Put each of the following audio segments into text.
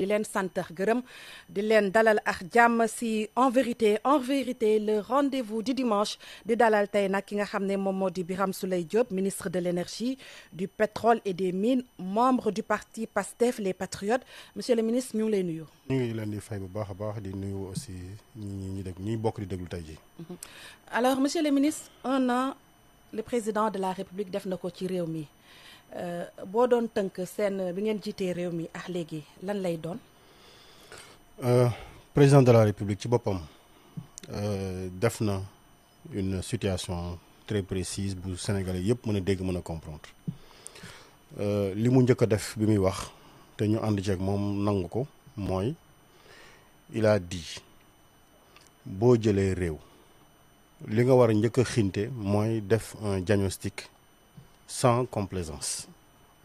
di leen sant ak gërëm di leen dalal ak jàmm si en vérité le rendez-vous du dimanche di dalal tey nag ki nga xam ne moom moo di Birame Souleye Diop ministre de l'énergie du pétrole et des mines membre du parti PASTEF les Patriotes monsieur le ministre ñu ngi lay nuyu. ñu ngi leen di fay bu baax a baax di nuyu aussi ñi bokk di déglu tey ji. Alors monsieur le ministre un an le président de la République def na ko ci réew mi. boo doon tënk seen bi ngeen jiitee réew mi ak léegi lan lay doon. président de la République ci boppam def na une situation très précise bu Sénégalais yëpp mën a dégg mën a comprendre li mu njëkk a def bi muy wax te ñu ànd ceeg moom nangu ko mooy il a dit boo jëlee réew li nga war a njëkk a xinte mooy def un diagnostic sans complaisance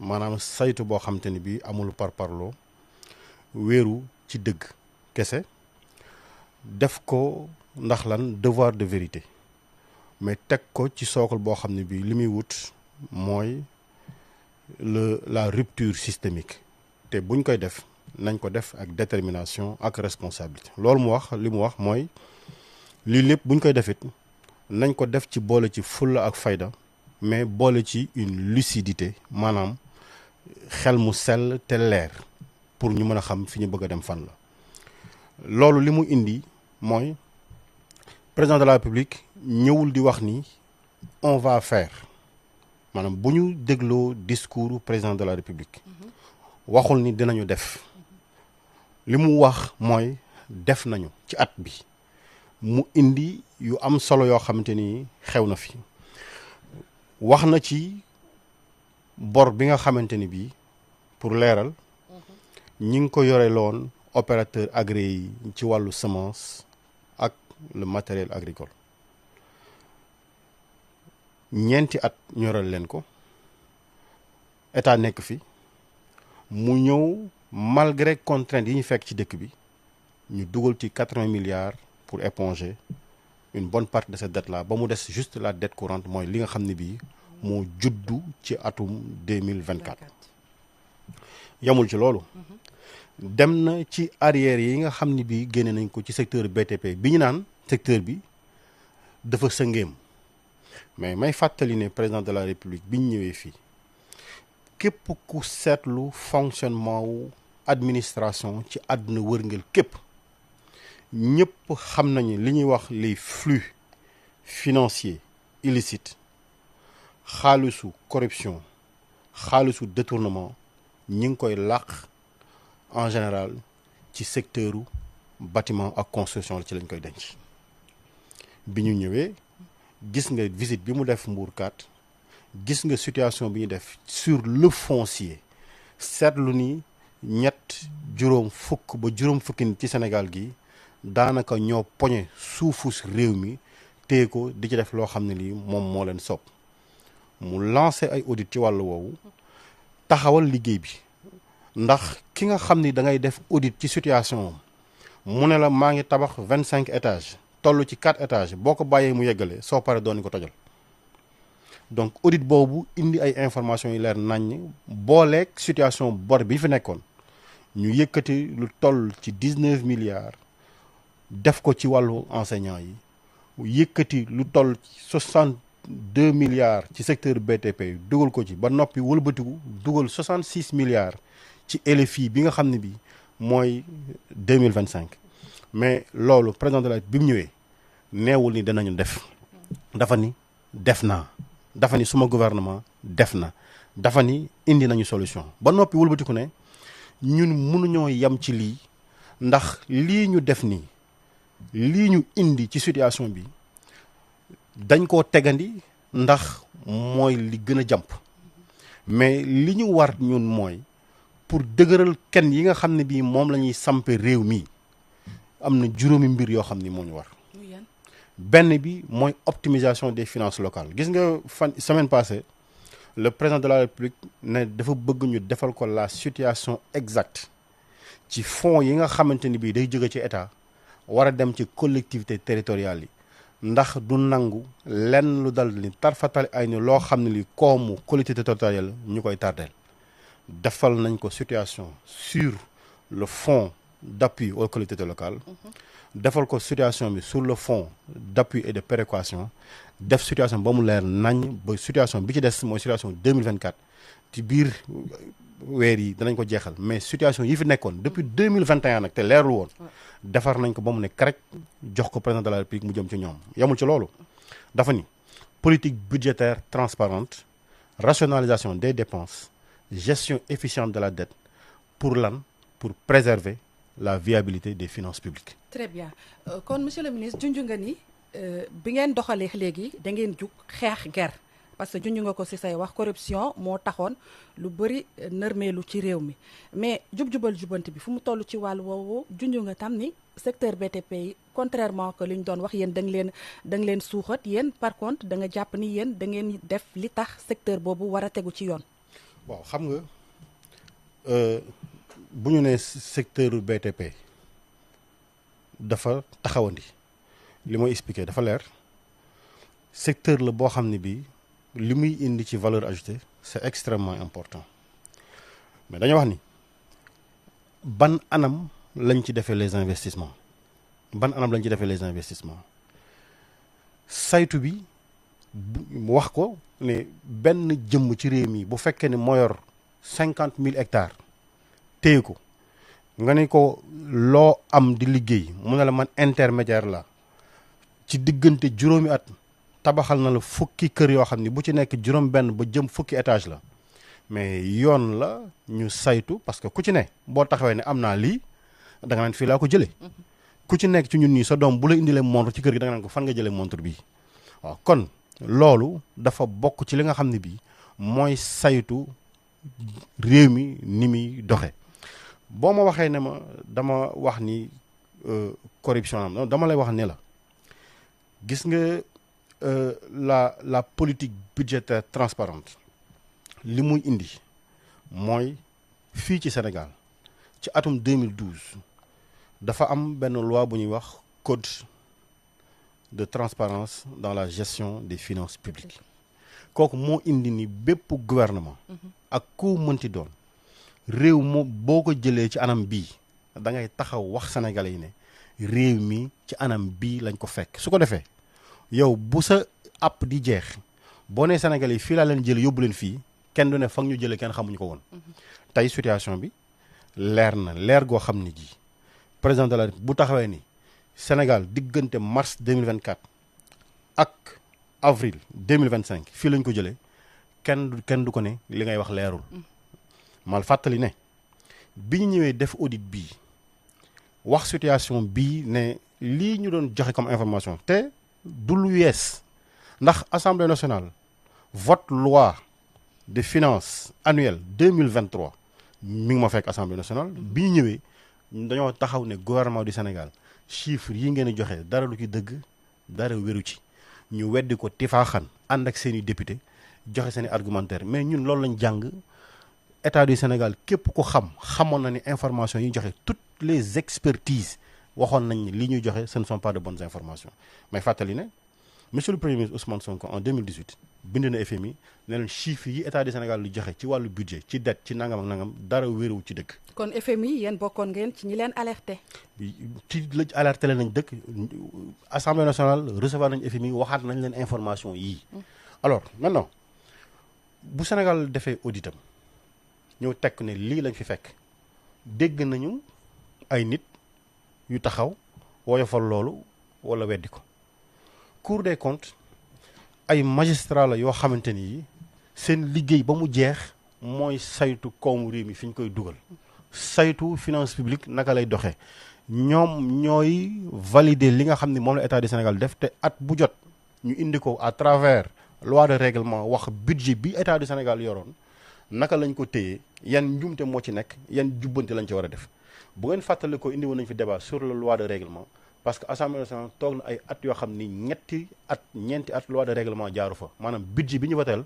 maanaam saytu boo xamante ni bii amul parparloo wéeru ci dëgg kese def ko ndax lan devoir de vérité mais teg ko ci sookal boo xam ne bii li muy wut mooy la rupture systémique te buñ koy def nañ ko def ak détermination ak responsabilité loolu li mu wax mooy lii lépp buñ koy defit nañ ko def ci boole ci fulla ak fayda mais boole ci une lucidité maanaam xel mu sell te leer pour ñu mën a xam fi ñu bëgg a dem fan la loolu li mu indi mooy président de la République ñëwul di wax ni on va faire maanaam bu ñu dégloo discours président de la République waxul ni dinañu def li mu wax mooy def nañu ci at bi mu indi yu am solo yoo xamante ni xew na fi wax na ci bor bi nga xamante ni bii pour leeral ñi ngi ko yore loon opérateur agréé yi ci wàllu semence ak le matériel agricole ñeenti at ñoral leen ko état nekk fi mu ñëw malgré contraintes yi ñu fekk ci dëkk bi ñu dugal ci 80 milliards pour éponger une bonne partie de cette dette là ba mu des juste la dette courante mooy li nga xam ne bii moo juddu ci atum 2024 yamul ci loolu dem na ci arrière yi nga xam ne bii génne nañ ko ci secteur BTP bi ñu naan secteur bi dafa sëngeem mais may fàttali ne président de la République bi ñu ñëwee fii képp ku seetlu fonctionnement wu administration ci àdduna wërngël képp ñëpp xam nañu li ñuy wax les flux financiers illicites xaalisu corruption xaalisu détournement ñi ngi koy làq en général ci secteuru bâtiment ak construction ci lañ koy denc bi ñu ñëwee gis nga visite bi mu def Mbourkat gis nga situation bi ñu def sur le foncier seetlu ni juróom fukki nit ci Sénégal gi daanaka ñoo poñe suufu réew mi téye ko di ci def loo xam ne lii moom moo leen sopp mu lancé ay audit ci wàllu woowu taxawal liggéey bi ndax ki nga xam ni da ngay def audit ci situation mu ne la maa ngi tabax 25 étages toll ci 4 étages boo ko bàyyee mu yeggale soo paree doon ko tojal donc audit boobu indi ay informations yu leer naññ booleeg situation bor bi fi nekkoon ñu yëkkati lu toll ci 19 milliards def ko ci wàllu enseignants yi yëkkati lu toll ci 62 milliards ci secteur BTP dugal ko ci ba noppi wëlbatiku dugal 66 milliards ci LFI bi nga xam ne bi mooy 2025 mais loolu président de la bi mu ñëwee neewul ni danañu def dafa ni def naa dafa ni suma gouvernement def na dafa ni indi nañu solution ba noppi wëlbatiku ne ñun mënuñoo yem ci lii ndax lii ñu def nii lii ñu indi ci situation bi dañ koo tegandi ndax mooy li gën a jàmp mais li ñu war ñun mooy pour dëgëral kenn yi nga xam ne bii moom la ñuy sampe réew mi am na juróomi mbir yoo xam ni moo ñu war benn bi mooy optimisation des finances locales gis nga semaine passée le président de la République ne dafa bëgg ñu defal ko la situation exacte ci fonds yi nga xamante ni bii day jóge ci état war a dem ci collectivité territoriales yi ndax du nangu lenn lu dal ni tarfatal ay ni loo xam ne li koomu collectivité territoriale ñu koy tardeel defal nañ ko situation sur le fonds d'appui aux collectivités locales defal ko situation bi sur le fonds d'appui et de péréquation def situation ba mu leer nañ ba situation bi ci des mooy situation 2024 ci biir weer yi danañ ko jeexal mais situation yi fi nekkoon depuis 2021 nag te leerul woon defar nañ ko ba mu ne correct jox ko président de la République mu jëm ci ñoom yamul ci loolu dafa ni politique budgétaire transparente rationalisation des dépenses gestion efficiente de la dette pour lan pour préserver la viabilité des finances publiques. Très bien kon monsieur le ministre junj nga ni bi ngeen doxalee léegi da ngeen jug xeex ger parce que junj nga ko ci say wax corruption moo taxoon lu bëri nërmeelu ci réew mi mais jub-jubal jubanti bi fu mu toll ci wàllu woowu junj nga tam ni secteur BTP yi contrairement que li ñu doon wax yéen da nga leen suuxat yéen par contre da nga jàpp ni yéen da ngeen def li tax secteur boobu war a tegu ci yoon. waaw xam nga bu ñu nee secteur BTP dafa taxawandi li may expliquer dafa leer secteur la boo xam ne bii li muy indi ci valeur ajoutée c'est extrêmement important mais dañoo wax ni ban anam lañ ci defee les investissements saytu bi mu wax ko ne benn jëmm ci réew mi bu fekkee ne moo yor 50,000 hectares téye ko nga ne ko loo am di liggéey mu ne la man intermédiaire la ci diggante juróomi at tabaxal na la fukki kër yoo xam ni bu ci nekk juróom benn ba jëm fukki étage la mais yoon la ñu saytu parce que ku ci ne boo taxawee ne am naa lii da nga naan fii laa ko jëlee ku ci nekk ci ñun nii sa doom bu la indilee montre ci kër gi da nga naan ko fan nga jëlee montre bii waaw kon loolu dafa bokk ci li nga xam ne bii mooy saytu réew mi ni muy doxe boo ma waxee ne ma dama wax ni corruption am dama lay wax ne la gis nga la politique budgétaire transparente li muy indi mooy fii ci Sénégal ci atum 2012 dafa am benn loi bu ñuy wax code de transparence dans la gestion des finances publiques kooku moo indi ni bépp gouvernement ak ku mënti doon réew moo boo ko jëlee ci anam bii da ngay taxaw wax sénégalais yi ne réew mi ci anam bii lañ ko fekk su ko defee yow bu sa app di jeex boo nee sénégalais yi fii laa leen jële yóbbu leen fii kenn du ne fa ñu jëlee kenn xamuñu ko woon tey situation bi leer na leer goo xam ni ji président de la République bu taxawee ni Sénégal diggante mars 2024 ak avril 2025 fii lañ ko jëlee kenn du ko ne li ngay wax leerul mal fàttali ne bi ñu ñëwee def audit bii wax situation bii ne lii ñu doon joxe comme information te du lu yees ndax Assemblée nationale vote loi de finances annuelle 2023 mi ngi ma fekk Assemblée nationale bi ñu ñëwee dañoo taxaw ne gouvernement du Sénégal chiffres yi ngeen di joxe dara lu ci dëgg dara wéru ci ñu weddi ko tifaaxan ànd ak seen i député joxe seen i argumentaire mais ñun loolu lañ jàng état du Sénégal képp ko xamoon na ni information yi ñu joxe toutes les expertises waxoon nañ ni li ñuy joxe ce ne sont pas de bonnes informations mais fàttali ne monsieur le premier ministre Ousmane Sonko en 2018 bind na FMI ne leen chiffres yi état du Sénégal lu joxe ci wàllu budget ci dette ci nangam ak nangam dara wéeruwu ci dëkk. kon FMI yéen bokkoon ngeen ci ñi leen alerté. ci la alerté leen nañ dëkk assemblée nationale recevoir nañ FMI waxaat nañ leen information yii. alors maintenant bu Sénégal defee auditam ñëw tekk ne lii lañ fi fekk dégg nañu ay nit yu taxaw woyofal loolu wala weddi ko. Cour des comptes ay magistrat la yoo xamante ni seen liggéey ba mu jeex mooy saytu koomu réew mi fi ñu koy dugal saytu finance publique naka lay doxee ñoom ñooy valider li nga xam ne moom la état du Sénégal def te at bu jot ñu indi ko à travers loi de règlement wax budget bi état du Sénégal yoroon naka lañ ko téye yan njuumte moo ci nekk yan jubbante lañ ci war a def bu ngeen fàttali ko indi woon nañ fi débat sur la loi de règlement parce que assemblée nationale toog na ay at yoo xam ni ñeenti at loi de règlement jaaru fa maanaam budget bi ñu wateel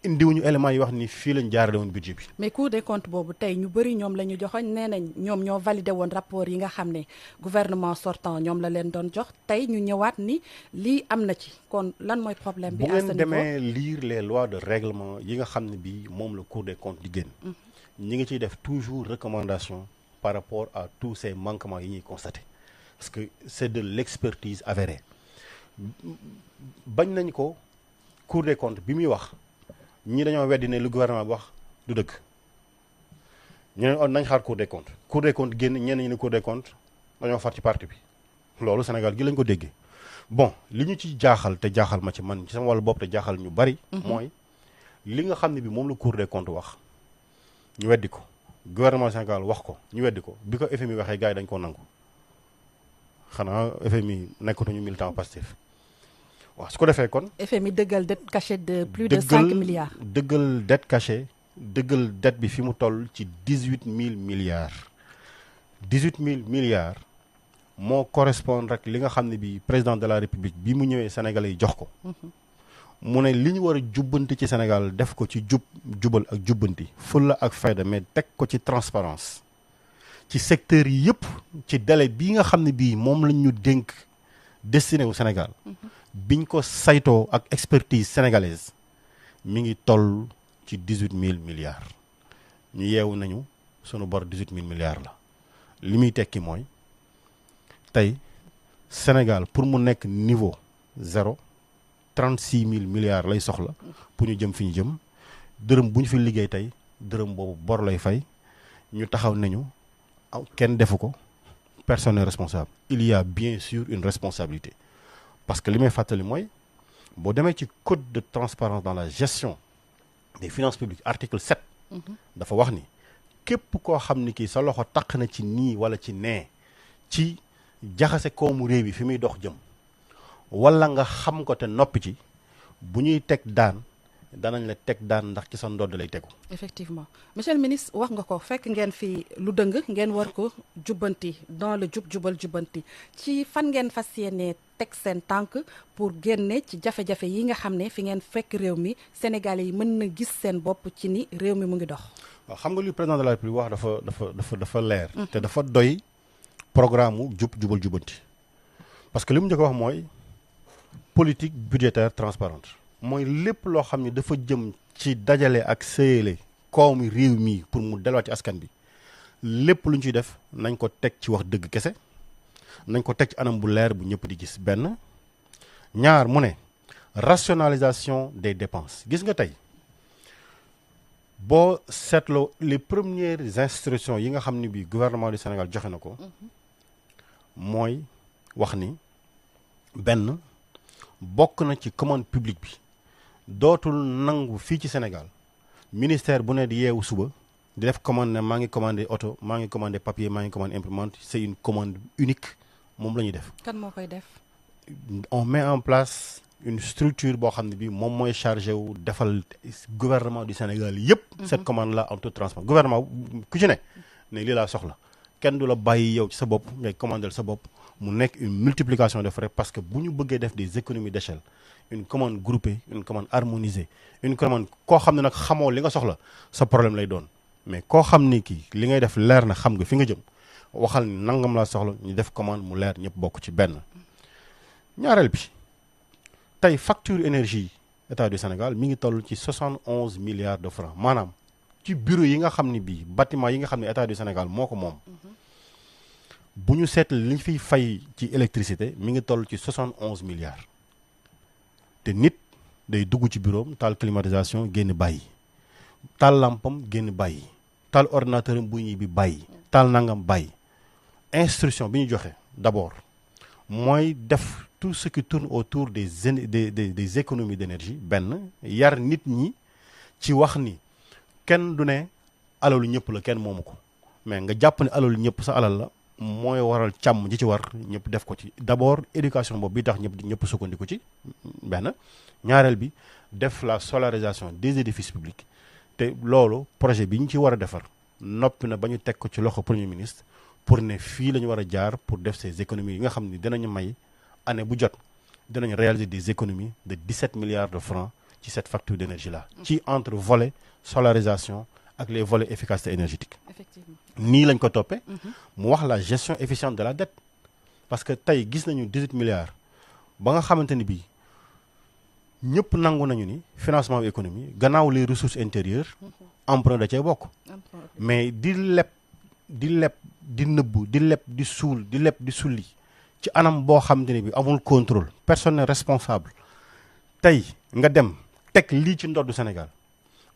indiwuñu éléments yi wax ni fii lañ jaarale woon budget bi. mais Cour des comptes boobu tey ñu bëri ñoom la ñu joxoñ nee nañ ñoom ñoo validé woon rapport yi nga xam ne gouvernement sortant ñoom la leen doon jox tey ñu ñëwaat ni lii am na ci kon lan mooy problème bi. bu ngeen demee lire les lois de règlement yi nga xam ne bii moom la Cour des comptes di génn. ñi ngi ciy def toujours recommandation par rapport à tous ces manquements yi ñuy constater parce que c'est de l'expertise avérée bañ nañ ko Cour des comptes bi muy wax ñi dañoo weddi ne lu gouvernement bi wax du dëgg ñu ne nañ xaar Cour des comptes génn ñenn ñi ne Cour des comptes dañoo far ci parti bi loolu Sénégal gi lañ ko déggee bon li ñu ci jaaxal te jaaxal ma ci man ci sama wàllu bopp te jaaxal ñu bari mooy li nga xam ne bi moom la Cour des comptes wax ñu weddi ko gouvernement Sénégal wax ko ñu weddi ko bi ko FMI waxee gars yi dañ ko nangu xanaa FMI nekkatuñu militant Pastef waaw su ko defee kon. FMI dëggal dette cachée de plus de 5 milliards. dëggal dette cachée dëggal dette bi fi mu toll ci 18 000 milliards 18 000 milliards moo correspond rek li nga xam ne bi président de la République bi mu ñëwee Sénégalais yi jox ko. mu ne li ñu war a jubbanti ci Sénégal def ko ci jubal ak jubbanti fulla ak fayda mais teg ko ci transparence ci secteurs yi yëpp ci délai bii nga xam ne bii moom lañ ñu dénk destiné wu Sénégal biñ ko saytoo ak expertise sénégalaise mi ngi toll ci 18 000 milliards ñu yeewu nañu sunu bor 18 000 milliards la li muy tekki mooy tey Sénégal pour mu nekk niveau 0 36 000 milliards lay soxla pour ñu jëm fi ñu jëm dërëm bu ñu fi liggéey tey dërëm boobu bor lay fay ñu taxaw nañu kenn defu ko personne n'est responsable il y a bien sûr une responsabilité parce que li may fàttali mooy boo demee ci code de transparence dans la gestion des finances publiques article 7 dafa wax ni képp koo xam ni kii sa loxo taq na ci nii wala ci nee ci jaxase koomu réew yi fi muy dox jëm wala nga xam ko te noppi ci bu ñuy teg daan danañ la teg daan ndax ci sa ndodd lay tegu. effectivement monsieur le ministre wax nga ko fekk ngeen fi lu dëng ngeen war ko jubbanti dans le jubal jubbanti ci fan ngeen fas yéene teg seen tànk pour génne ci jafe-jafe yi nga xam ne fi ngeen fekk réew mi Sénégalais yi mën na gis seen bopp ci ni réew mi mu ngi dox. waaw xam nga li président de la République wax dafa leer. te dafa doy programme mu jubal jubbanti parce que li mu njëkk wax mooy. politique budgétaire transparente mooy lépp loo xam ne dafa jëm ci dajale ak séyale koomu réew mi pour mu delluwaat ci askan bi lépp lu ñu ciy def nañ ko teg ci wax dëgg kese nañ ko teg ci anam bu leer bu ñëpp di gis benn ñaar mu ne rationalisation des dépenses gis nga tey boo seetloo les premières instructions yi nga xam ne bii gouvernement du Sénégal joxe na ko mooy wax ni benn bokk na ci commande publique bi dootul nangu fii ci Sénégal ministère bu ne di yeewu suba di def commande ne maa ngi commandé oto maa ngi commandé papier maa ngi commandé imprimante c'est une commande unique moom la ñuy def. kan moo koy def. on met en place une structure boo xam ne bii moom mooy chargé wu defal gouvernement du Sénégal yëpp. cette commande là en toute transparence gouvernement ku ci ne lii laa soxla kenn du la bàyyi yow ci sa bopp ngay commandel sa bopp. mu nekk une multiplication de frais parce que bu ñu bëggee def des économies d'échelle une commande groupée une commande harmonisée une commande koo xam ne nag xamoo li nga soxla sa problème lay doon mais koo xam ni kii li ngay def leer na xam nga fi nga jëm waxal ni nangam laa soxla ñu def commande mu leer ñëpp bokk ci benn. ñaareel bi tey facture énergie état du Sénégal mi ngi toll ci 71 milliards de francs maanaam ci bureau yi nga xam ni bii bâtiment yi nga xam ne état du Sénégal moo ko moom. bu ñu seetlu li ñu fiy fay ci électricité mi ngi toll ci 71 milliards te nit day dugg ci bureau am taal climatisation génn bàyyi taal lampam génn bàyyi taal ordinateur am bu ñuy bi bàyyi taal nangam bàyyi instruction bi ñu joxe d'abord mooy def tout ce qui tourne autour des économies d'énergie benn yar nit ñi ci wax ni kenn du ne alalu ñëpp la kenn moomu ko mais nga jàpp ne alalu ñëpp sa alal la. mooy waral càmm ji ci war ñëpp def ko ci d'abord éducation boobu bi tax ñëpp sukkandiku ci benn ñaareel bi def la solarisation des édifices publics te loolu projet bi ñu ci war a defar noppi na ba ñu teg ko ci loxo premier ministre pour ne fii la ñu war a jaar pour def ces économies yi nga xam ni dinañu may année bu jot dinañ réaliser des économies de 17 milliards de francs ci cette facture d'énergie là ci entre volet solarisation ak les volets efficacité énergétique. Effectivement. Nii lañ ko toppee. mu wax la gestion efficiente de la dette parce que tey gis nañu 18 milliards ba nga xamante ni bii ñëpp nangu nañu ni financement bi économie gannaaw les ressources intérieures emprunt da cee bokk mais di leb di leb di nëbbu di leb di suul di leb di sulli ci anam boo xamante ne bi amul contrôle personne n'est responsable tey nga dem teg lii ci ndoddu Sénégal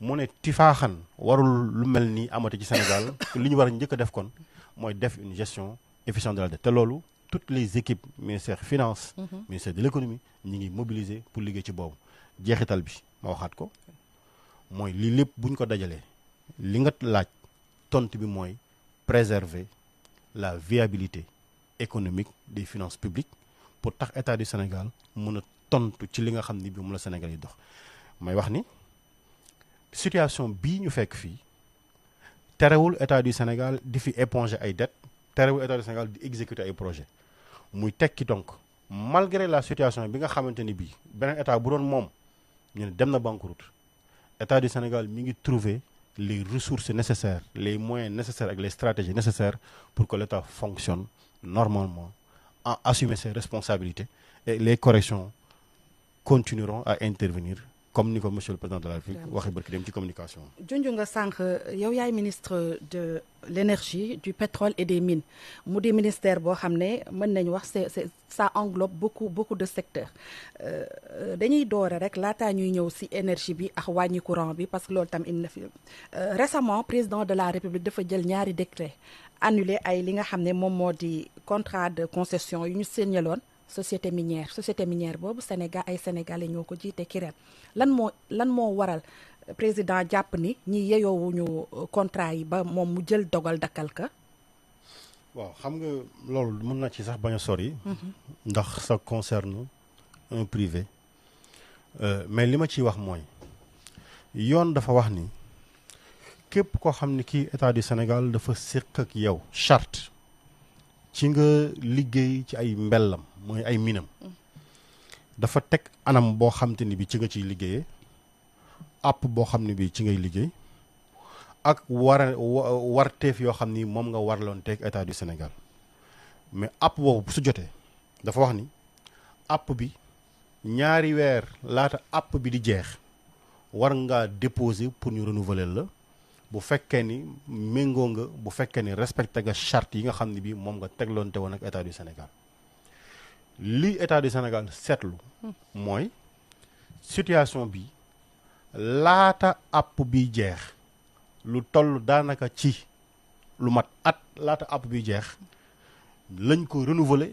mu ne tifaaxan warul lu mel ni amati ci Sénégal li ñu war a njëkk a def kon mooy def une gestion efficiente de la dette te loolu toutes les équipes ministère finance ministère de l'économie ñi ngi mobiliser pour liggéey ci boobu jeexital bi ma waxaat ko mooy lii lépp buñ ko dajalee li nga laaj tontu bi mooy préserver la viabilité économique des finances publiques pour tax état du Sénégal mën a tontu ci li nga xam ni bi mu la Sénégal yi dox may wax ni situation bii ñu fekk fii terewul état du Sénégal di fi éponger ay dettes terewul état du Sénégal di exécuter ay projets muy tekki donc malgré la situation bi nga xamante ni bii beneen état bu doon moom ñu ne dem na banqueroute état du Sénégal mi ngi trouver les ressources nécessaires les moyens nécessaires ak les stratégies nécessaires pour que l'état fonctionne normalement en assumer ses responsabilités et les corrections continueront à intervenir comme ni ko monsieur le président de la République waxee barki dem ci communication. junj nga sànq yow yaay ministre de l'énergie du pétrole et des mines mu di ministère boo xam ne mën nañu wax ça englobe beaucoup de secteurs dañuy doore rek laataa ñuy ñëw ci énergie bi ak wàññi courant bi parce que loolu tam indi na fi récemment président de la République dafa jël ñaari décret annulé ay li nga xam ne moom moo di contrat de concession yu ñu signaloon société minière boobu Sénégal ay sénégalais ñoo ko jiite Kirène lan moo waral président jàpp ni ñi yeyoowuñu contrat yi ba moom mu jël dogal dakkal ka waaw xam nga loolu mën na ci sax bañ a sori ndax ça concerne un privé mais li ma ciy wax mooy yoon dafa wax ni képp koo xam ni kii état du Sénégal dafa séq ak yow charte ci nga liggéey ci ay mbellam mooy ay minam dafa teg anam boo xam te ni bi ci nga ciy liggéeyee app boo xam ne bi ci ngay liggéey ak warteef yoo xam ni moom nga warloon teg état du Sénégal mais app boobu bu su jotee dafa wax ni app bi ñaari weer laata app bi di jeex war ngaa déposer pour ñu renouveler la bu fekkee ni méngoo nga bu fekkee ni respecté nga charte yi nga xam ne bii moom nga tegloonte woon ak état du Sénégal li état du Sénégal seetlu mooy situation bi laata app bi jeex lu toll daanaka ci lu mat at laata app bi jeex lañ ko renouveler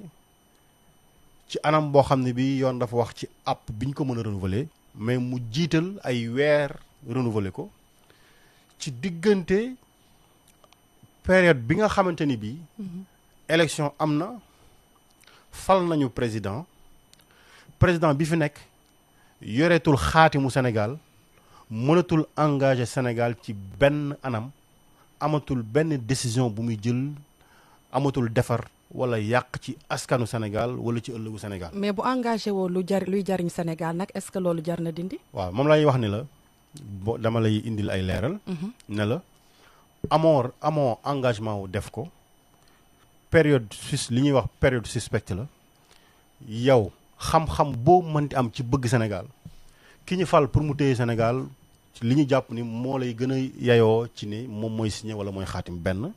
ci anam boo xam ne bi yoon dafa wax ci app biñ ko mën a renouveler mais mu jiital ay weer renouveler ko ci diggante période bi nga xamante ni bii élection am na fal nañu président bi fi nekk yoreetul xaatimu Sénégal mënatul engagé Sénégal ci benn anam amatul benn décision bu muy jël amatul defar wala yàq ci askanu Sénégal wala ci ëllëgu Sénégal. mais bu engagé woo luy jariñ Sénégal nag est-ce que loolu jar na dindi. waaw moom lay wax ni la dama lay indil ay leeral. ne la amoo engagement wu def ko période li ñuy wax période suspecte la yow xam-xam boo mënti am ci bëgg Sénégal ki ñu fal pour mu téye Sénégal li ñu jàpp ni moo lay gën a yayoo ci ni moom mooy signé wala mooy xaatim benn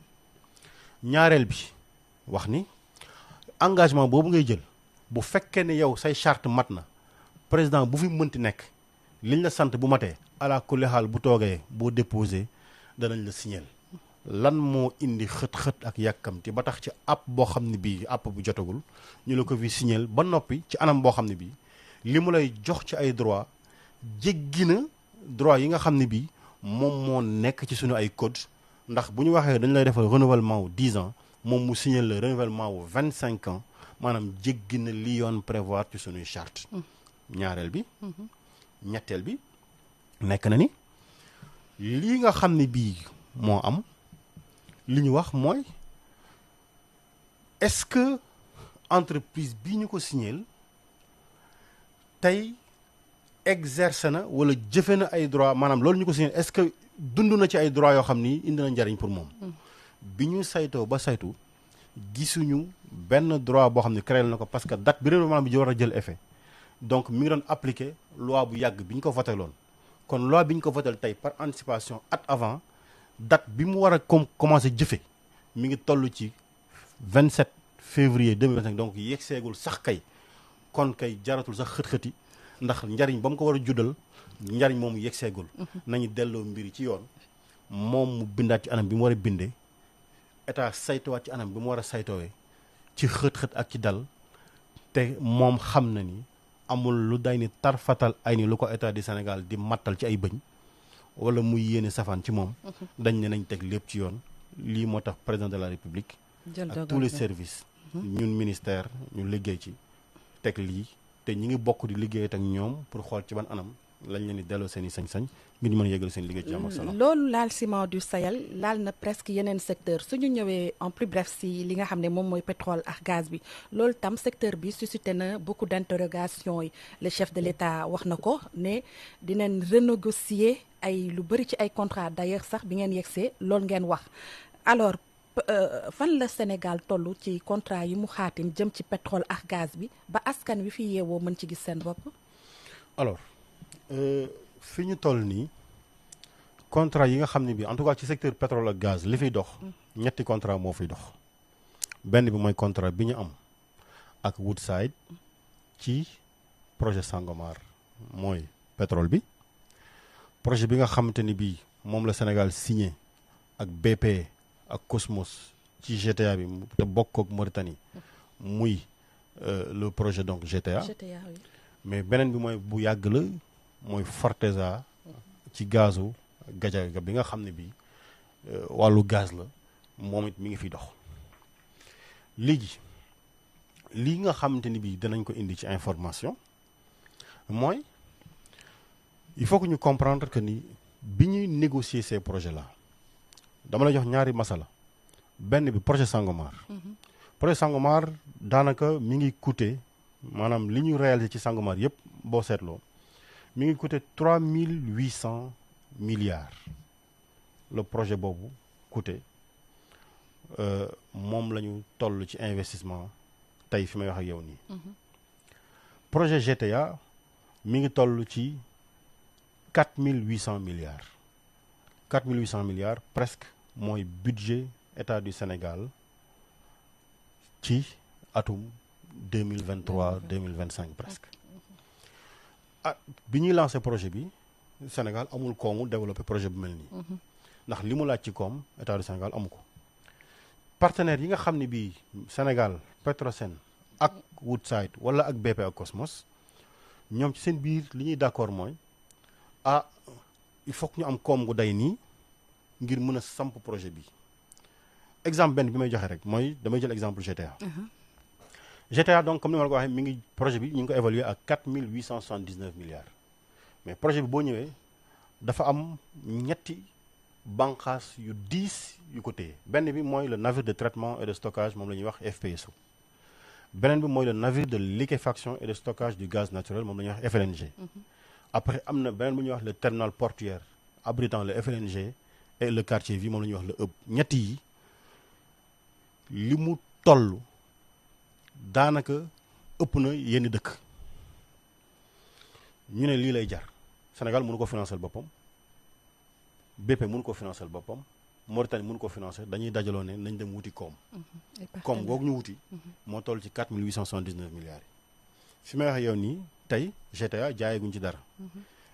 ñaareel bi wax ni engagement boobu ngay jël bu fekkee ne yow say charte mat na président bu fi mënti nekk liñ la sant bu matee ala kulli xaal bu toogee boo déposé danañ la signeel lan moo indi xët-xët ak yàkkamti ba tax ci app boo xam ne bii app bu jotagul ñu la ko fi signeel ba noppi ci anam boo xam ne bii li mu lay jox ci ay droit jéggi na droit yi nga xam ne bii moom moo nekk ci suñu ay code ndax bu ñu waxee dañ lay defal renouvellement wu 10 ans moom mu signeel le renouvellement wu 25 ans maanaam jéggi na li yoon prévoir ci suñuy charte ñaareel bi ñetteel bi nekk na ni lii nga xam ne bii moo am li ñu wax mooy est-ce que entreprise bii ñu ko signeel tey exerce na wala jëfe na ay droit maanaam loolu ñu ko signeel est-ce que dund na ci ay droit yoo xam ni indi na njariñ pour moom bi ñu saytoo ba saytu gisuñu benn droit boo xam ne créé na ko parce que date bi renouvellement bi war a jël effet donc mi ngi doon appliquer loi bu yàgg bi ñu ko voté loon kon loi bi ñu ko voté tey par anticipation at avant date bi mu war a commencé jëfe mi ngi toll ci 27 février 2025 donc yegg seegul sax kay kon kay jaratul sax xët-xëti ndax njariñ ba mu ko war a juddal njariñ moomu yegg seegul nañu delloo mbiri ci yoon moom mu bindaat ci anam bi mu war a bindee état saytuwaat ci anam bi mu war a saytowee ci xët-xët ak ci dal te moom xam na ni amul lu day ni tarfatal ay ni lu ko état du Sénégal di mattal ci ay bëñ wala muy yéene safaan ci moom dañ ne nañ teg lépp ci yoon lii moo tax président de la République ak tous les services ñun ministère ñu liggéey ci teg lii te ñi ngi bokk di liggéey ak ñoom pour xool ci ban anam lañ leen di delloo seen i sañ-sañ ngir ñu mën a yeggal seen liggéey ci jàmm ak salaam. loolu laal ciment du Sahel laal na presque yeneen secteur suñu ñëwee en plus bref si li nga xam ne moom mooy pétrole ak gaz bi loolu tam secteur bi suscité na beaucoup d'interrogations yi le chef de l'État wax na ko ne dinañ renégocier ay lu bëri ci ay contrat d'ailleurs sax bi ngeen yegsee loolu ngeen wax alors fan la Sénégal toll ci contrat yi mu xaatim jëm ci pétrole ak gaz bi ba askan wi fi yeewoo mën ci gis seen bopp. alors fi ñu toll nii contrat yi nga xam ne bi en tout cas ci secteur pétrole ak gaz li fiy dox ñetti contrat moo fiy dox benn bi mooy contrat bi ñu am ak Woodside ci projet Sangomar mooy pétrole bi projet bi nga xamante ni bii moom la Sénégal signé ak BP ak Cosmos ci GTA bi te bokk ak Mauritanie muy le projet donc GTA oui. Mais beneen bi mooy bu yàgg la mooy Forteza ci gazu Gajaga bi nga xam ne bii wàllu gaz la moom it mi ngi fiy dox léegi lii nga xamante ni bii danañ ko indi ci information mooy il faut que ñu comprendre que ni bi ñuy négocier ces projets là dama la jox ñaari masala benn bi projet Sangomar projet Sangomar daanaka mi ngi coûter maanaam li ñu réalisé ci Sangomar yëpp boo seetloo mi ngi coûter 3800 milliards le projet boobu coûté moom la ñu toll ci investissement tey fi may wax ak yow nii projet GTA mi ngi toll ci 4800 milliards 4800 milliards presque mooy budget état du Sénégal ci atum 2023 2025 presque bi ñuy lancé projet bi Sénégal amul koomu développé projet bu mel nii ndax li mu laaj ci koom état du Sénégal amu ko partenaires yi nga xam ne bii Sénégal Petrosen ak Woodside wala ak BP ak Cosmos ñoom ci seen biir li ñuy d'accord mooy il faut que ñu am koom gu day nii ngir mën a samp projet bi exemple benn bi may joxe rek mooy damay jël exemple GTA GTA donc comme ni ma la ko waxee mi ngi projet bi ñu ngi ko évaluer à 4879 milliards mais projet bi boo ñëwee dafa am ñetti banqaas yu 10 yu ko téye benn bi mooy le navire de traitement et de stockage moom la ñuy wax FPSO beneen bi mooy le navire de liquéfaction et de stockage du gaz naturel moom la ñuy wax FLNG après am na beneen bu ñuy wax le terminal portuaire abritant le FLNG et le quartier vie moom la ñuy wax le hub ñetti yi li mu toll daanaka ëpp na yenn dëkk ñu ne lii lay jar Sénégal mënu ko financer boppam BP mënu ko financer boppam Mauritanie mënu ko financer dañuy dajaloo ne nañ dem wuti koom koom googu ñu wuti moo toll ci 4879 milliards yi fi may wax yow nii tey GTA jaayeguñ ci dara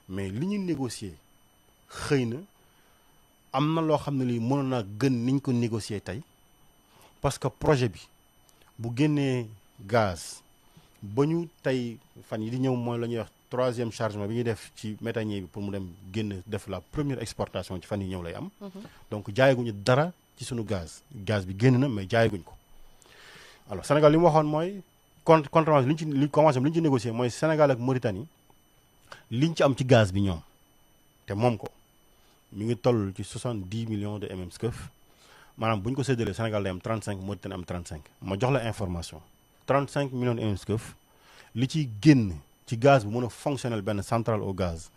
mais li ñu négocier xëy na am na loo xam ne lii mënoon naa gën niñ ko négocier tey parce que projet bi bu génnee gaz ba ñu tey fan yi di ñëw mooy la ñuy wax 3e chargement bi ñuy def ci méthanier bi pour mu dem génn def la première exportation ci fan yi ñëw lay am donc jaayeguñu dara ci sunu gaz bi génn na mais jaayeguñ ko alors Sénégal li mu waxoon mooy contrat li ñu ci négocier mooy Sénégal ak Mauritanie liñ ci am ci gaz bi ñoom te moom ko mi ngi toll ci 70 millions de mm3 maanaam bu ñu ko séddalee Sénégal day am 35 Mauritanie am 35 ma jox la information 35 millions de mm3 li ciy génn ci gaz bu mën a fonctionnel benn centrale au gaz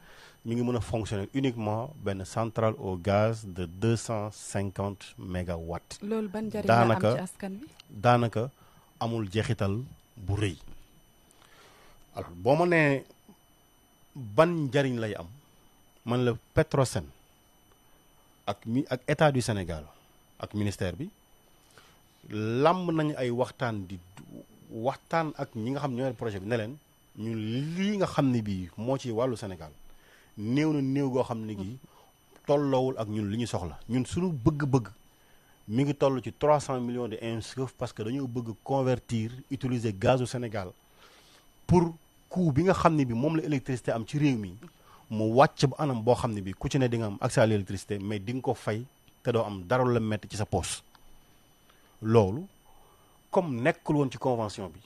mi ngi mën a fonctionnel uniquement benn centrale au gaz de 250 mégawatts. loolu ban njëriñ la am ci askan bi daanaka amul jeexital bu rëy alors boo ma nee ban njëriñ lay am man la Petrosen ak état du Sénégal ak ministère bi làmb nañu ay waxtaan ak ñi nga xam ñoo projet bi ne leen ñun lii nga xam ne bii moo ci wàllu Sénégal néew na néew goo xam ne gii tolloowul ak ñun li ñu soxla ñun suñu bëgg-bëgg mi ngi toll ci 300 millions de N/SCOF parce que dañoo bëgg convertir utiliser gazu Sénégal pour coût bi nga xam ne bi moom la électricité am ci réew mi mu wàcc ba anam boo xam ne bi ku ci ne di nga am accès à l'électricité mais di nga ko fay te doo am dara la metti ci sa poche. loolu comme nekkul woon ci convention bi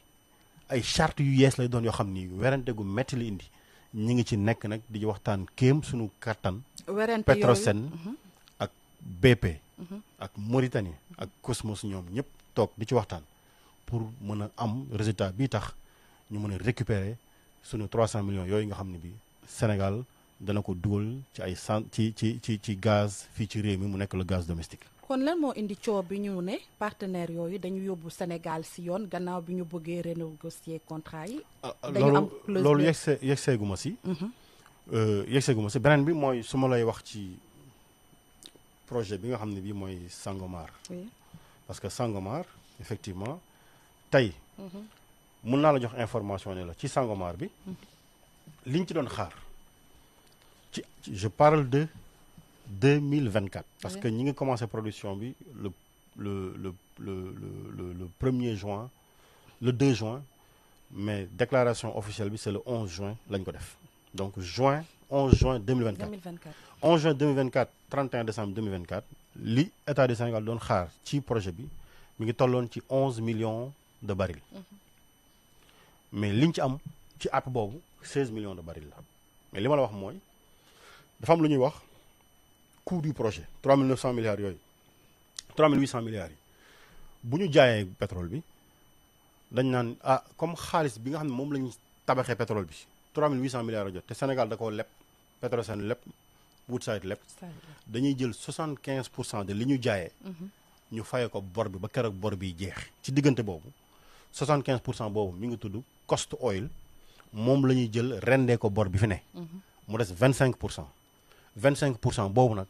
ay charte yu yees lay doon yoo xam ni werante gu metti la indi ñi ngi ci nekk nag di waxtaan kéem suñu kattan Petrosen ak BP ak Mauritanie ak Cosmos ñoom ñëpp toog di ci waxtaan pour mën a am résultat bi tax ñu mën a récupérer suñu 300 millions yooyu nga xam ne bi Sénégal dana ko dugal ci ay ci gaz fii ci réew mi mu nekk le gaz domestique. kon lan moo indi coow bi ñu ne partenaires yooyu dañu yóbbu Sénégal si yoon gannaaw bi ñu bëggee renégocier contrat yi. dañu am loolu yegseegu ma si. yegseegu ma si beneen bi mooy su ma lay wax ci projet bi nga xam ne bii mooy Sangomar. parce que Sangomar effectivement tey. mun naa la jox information ne la ci Sangomar bi. liñ ci doon xaar je parle de 2024. parce que ñi ngi commencé production bi le 1er juin le 2 juin mais déclaration officielle bi c'est le 11 juin lañ ko def donc 11 juin 2024. 11 juin 2024 31 décembre 2024 li état du Sénégal doon xaar ci projet bi mi ngi tolloon ci 11 millions de barils. mais liñ ci am ci app boobu 16 millions de barils la mais li ma la wax mooy dafa am lu ñuy wax coût du projet 3900 milliards yooyu 3800 milliards yi bu ñu jaayee pétrole bi dañ naan comme xaalis bi nga xam ne moom la ñu tabaxee pétrole bi 3800 milliards a jot te Sénégal da koo leb Petrosen leb Woodside leb dañuy jël 75% de li ñu jaayee ñu faye ko bor bi ba keroog bor bi jeex ci diggante boobu 75% boobu mi ngi tudd cost oil moom la ñuy jël rendee ko bor bi fi ne mu des 25% 25% boobu nag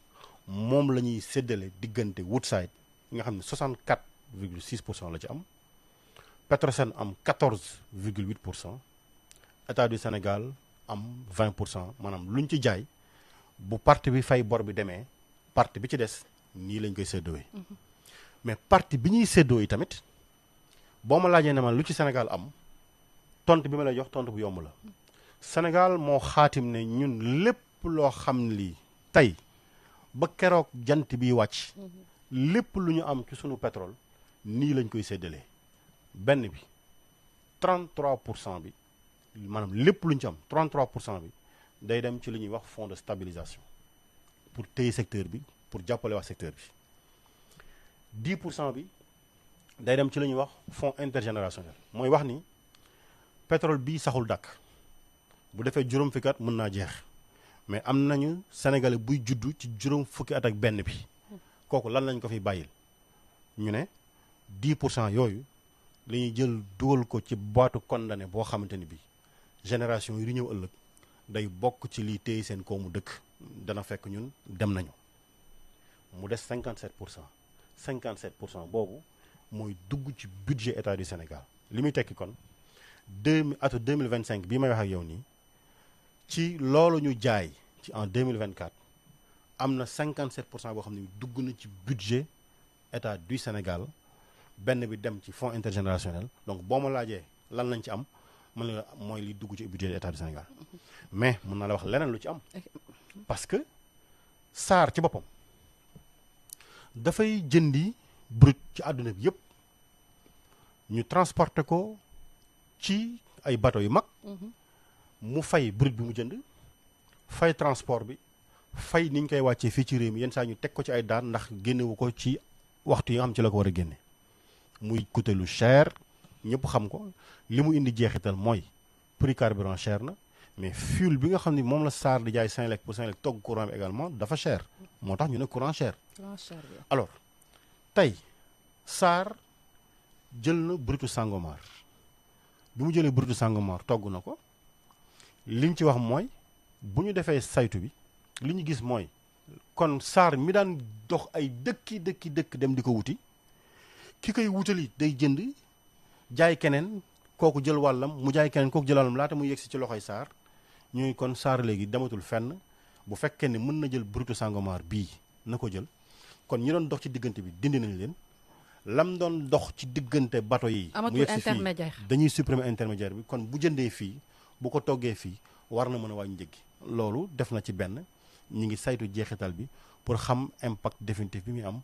moom la ñuy séddale diggante Woodside nga xam ne 64,6% la ci am Petrosen am 14,8% état du Sénégal am 20% maanaam lu ñu ci jaay bu partie bi fay bor bi demee partie bi ci des nii lañ koy séddoowee mais partie bi ñuy séddoo yi tamit boo ma laajee ne ma lu ci Sénégal am tontu bi ma lay jox tontu bu yomb la Sénégal moo xaatim ne ñun lépp loo xam lii tey ba keroog jant bi wàcc lépp lu ñu am ci sunu pétrole nii lañ koy séddalee benn bi 33% bi maanaam lépp lu ñu ci am 33% bi day dem ci li ñuy wax fonds de stabilisation pour téye secteur bi pour jàppale wax secteur bi 10% bi day dem ci li ñuy wax fonds intergénérationnel mooy wax ni pétrole bii saxul dàkk bu defee juróom fukki at mën naa jeex mais am nañu sénégalais buy juddu ci juróom fukki at ak benn bi kooku lan lañ ko fi bàyyil ñu ne 10% yooyu la ñuy jël dugal ko ci boîte condamné boo xamante ni bii génération yi di ñëw ëllëg day bokk ci liy téye seen koomu dëkk dana fekk ñun dem nañu mu des 57% 57% boobu mooy dugg ci budget état du Sénégal li muy tekki kon atu 2025 bii may wax ak yow nii ci loolu ñu jaay ci en 2024 am na 57% boo xam ne dugg na ci budget état du Sénégal benn bi dem ci fonds intergénérationnel donc boo ma laajee lan lañ ci am mën la mooy li dugg ci budget état du Sénégal mais mën naa la wax leneen lu ci am parce que SAR ci boppam dafay jëndi brut ci àdduna bi yëpp ñu transporter ko ci ay bateau yu mag mu fay brut bi mu jënd fay transport bi fay ni ñu koy wàccee fii ci réew mi yenn saa ñu teg ko ci ay daan ndax génnewu ko ci waxtu yi nga xam ci la ko war a génne muy coûter lu cher ñëpp xam ko li mu indi jeexital mooy prix carburant cher na mais fuel bi nga xam ne moom la SAR di jaay Senelec pour Senelec togg courant bi également dafa cher moo tax ñu ne courant cher alors tey SAR jël na brutu Sangomar bi mu jëlee brutu Sangomar togg na ko li ñu ci wax mooy bu ñu defee saytu bi li ñu gis mooy kon SAR mi daan dox ay dëkk dem di ko wuti ki koy wutali day jënd jaay keneen kooku jël wàllam mu jaay keneen kooku jël wàllam laata muy yegsi ci loxoy SAR ñuy kon SAR léegi dematul fenn bu fekkee ne mën na jël brutu Sangomar bii na ko jël kon ñi doon dox ci diggante bi dindi nañ leen lam doon dox ci diggante bateau yi. mu yegsi fii dañuy supprimer intermédiaire bi kon bu jëndee fii bu ko toggee fii war na mën a wàññi njëg gi loolu def na ci benn ñi ngi saytu jeexital bi pour xam impact définitif bi muy am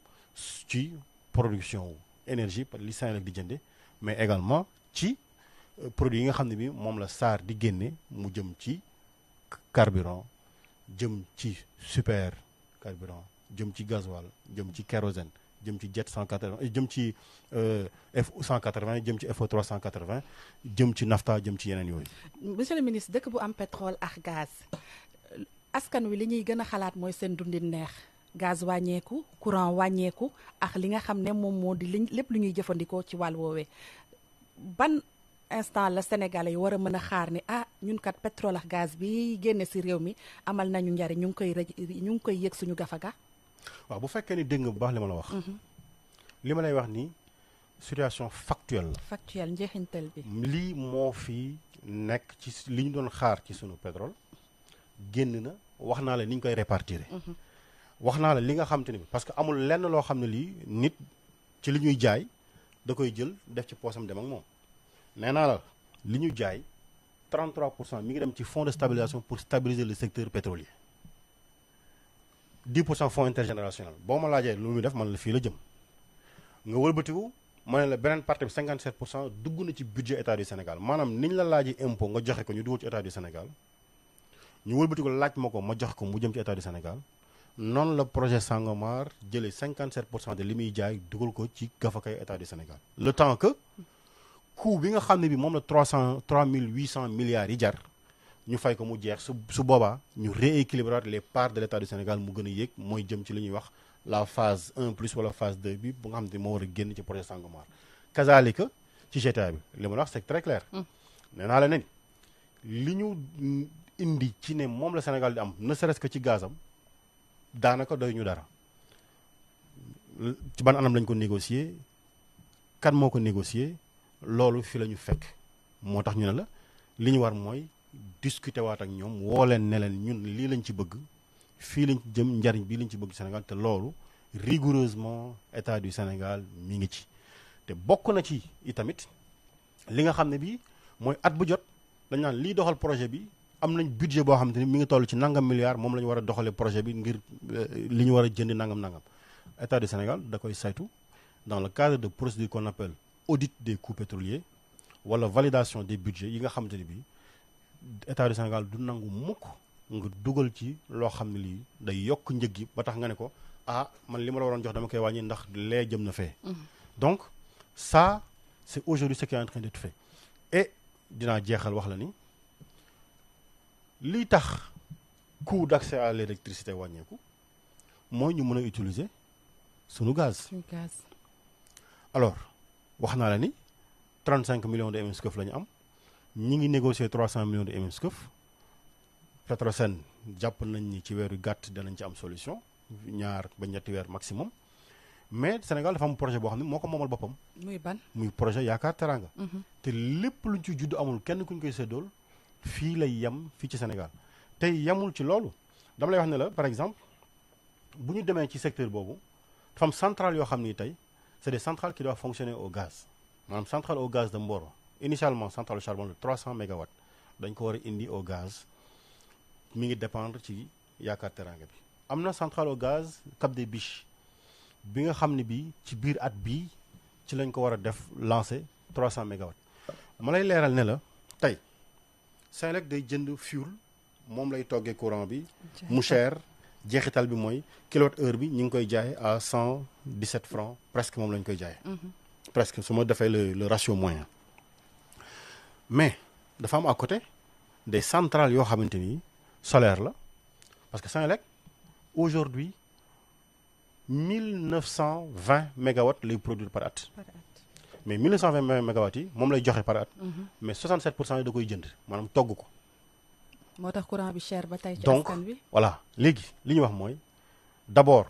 ci production wu énergie li Senelec di jënde mais également ci produit yi nga xam ne bi moom la SAR di génne mu jëm ci carburant jëm ci super carburant jëm ci gasoil jëm ci kérosène jëm ci jet 180 jëm ci F 180 jëm ci FO 380 jëm ci nafta jëm ci yeneen yooyu. monsieur le ministre dëkk bu am pétrole ak gaz askan wi li ñuy gën a xalaat mooy seen dundin neex gaz wàññeeku courant wàññeeku ak li nga xam ne moom moo di lépp lu ñuy jëfandikoo ci wàll woowee ban instant la Sénégalais yi war a mën a xaar ni ñun kat pétrole ak gaz bi génne si réew mi amal nañu njariñ ñu ngi koy yëg suñu gafaga. waaw bu fekkee ni dégg nga bu baax li ma la wax. li ma lay wax ni situation factuelle la. factuelle njeexintal bi. lii moo fi nekk ci li ñu doon xaar ci sunu pétrole génn na wax naa la ni ñu koy répartir. wax naa la li nga xam te ne bi parce que amul lenn loo xam ne lii nit ci li ñuy jaay da koy jël def ci poosam dem ak moom nee naa la li ñu jaay 33% mi ngi dem ci fonds de stabilisation pour stabiliser le secteur pétrolier 10% fonds intergénérationnel boo ma laajee lu muy def man la fii la jëm nga wëlbatiku ma ne la beneen partie bi 57% dugg na ci budget état du Sénégal maanaam niñ la laajee impôt nga joxe ko ñu dugal ci état du Sénégal ñu wëlbatiku laaj ma ko ma joxe ko mu jëm ci état du Sénégal noonu la projet Sangomar jëlee 57% de li muy jaay dugal ko ci gafakay état du Sénégal. le temps que coût bi nga xam ne bi moom la 3800 milliards yi jar ñu fay ko mu jeex su boobaa ñu rééquilibrer les parts de l'état du Sénégal mu gën a yéeg mooy jëm ci li ñuy wax la phase 1 plus wala phase 2 bi bu nga xam ne moo war a génn ci projet Sangomar. kazaalika ci GTA bi li ma la wax c'est très clair. nee naa la ne li ñu indi ci ne moom la Sénégal di am ne serait-ce que ci gazam daanaka doy ñu dara ci ban anam lañ ko négocier kan moo ko négocier loolu fi la ñu fekk moo tax ñu ne la li ñu war mooy discuter waat ak ñoom woo leen ne leen ñun lii lañ ci bëgg fii lañ ci jëm njariñ bii lañ ci bëgg Sénégal te loolu rigoureusement état du Sénégal mi ngi ci te bokk na ci itamit li nga xam ne bii mooy at bu jot dañ naan lii doxal projet bi am nañ budget boo xamante ni mi ngi toll ci nangam milliards moom la ñu war a doxalee projet bi ngir li ñu war a jënd nangam état du Sénégal da koy saytu dans le cadre de procédure qu'on appelle audit des coûts pétroliers wala validation des budgets yi nga xamante ni bii état du Sénégal du nangu mukk nga dugal ci loo xam ne lii day yokk njëg gi ba tax nga ne ko man li ma la waroon jox dama koy wàññi ndax lee jëm na fee. donc ça c'est aujourd'hui ce qui est en train d'être fait et dinaa jeexal wax la ni lii tax coût d'accès à l'électricité wàññeeku mooy ñu mën a utiliser sunu gaz. alors wax naa la ni 35 millions de MSCF la ñu am ñi ngi négocier 300 millions de MSCF Petrosen jàpp nañ ni ci weeru gàtt danañ ci am solution 2 ba 3 weer maximum mais Sénégal dafa am projet boo xam ne moo ko moomal boppam. muy ban muy projet Yaakaar Teranga. te lépp luñ ci judd amul kenn kuñ koy séddool fii lay yem fii ci Sénégal tey yemul ci loolu dama lay wax ne la par exemple bu ñu demee ci secteur boobu dafa am centrale yoo xam ni tey c'est des centrales qui doivent fonctionner au gaz maanaam centrale au gaz de Mboro initialement centrale au charbon de 300 mégawatts dañ ko war a indi au gaz mi ngi dépendre ci Yaakaar Teranga bi. am na centrale au gaz Cap des Biches bi nga xam ne bii ci biir at bii ci lañ ko war a def lancer 300 mégawatts ma lay leeral ne la tey Senelec day jënd fuel moom lay toggee courant bi mu cher jeexital bi mooy kilowatt heure bi ñu ngi koy jaay à 117 francs presque moom lañ koy jaayee. presque su ma defee le ratio moyen mais dafa am à côté des centrales yoo xamante ni solaire la parce que Senelec aujourd'hui 1920 mégawatts lay produire par at. mais 1920 mégawatts yi moom lay joxe par at. mais 67% yi da koy jënd maanaam togg ko. moo tax courant bi cher ba tey ci donc askan bi. voilà léegi li ñu wax mooy d'abord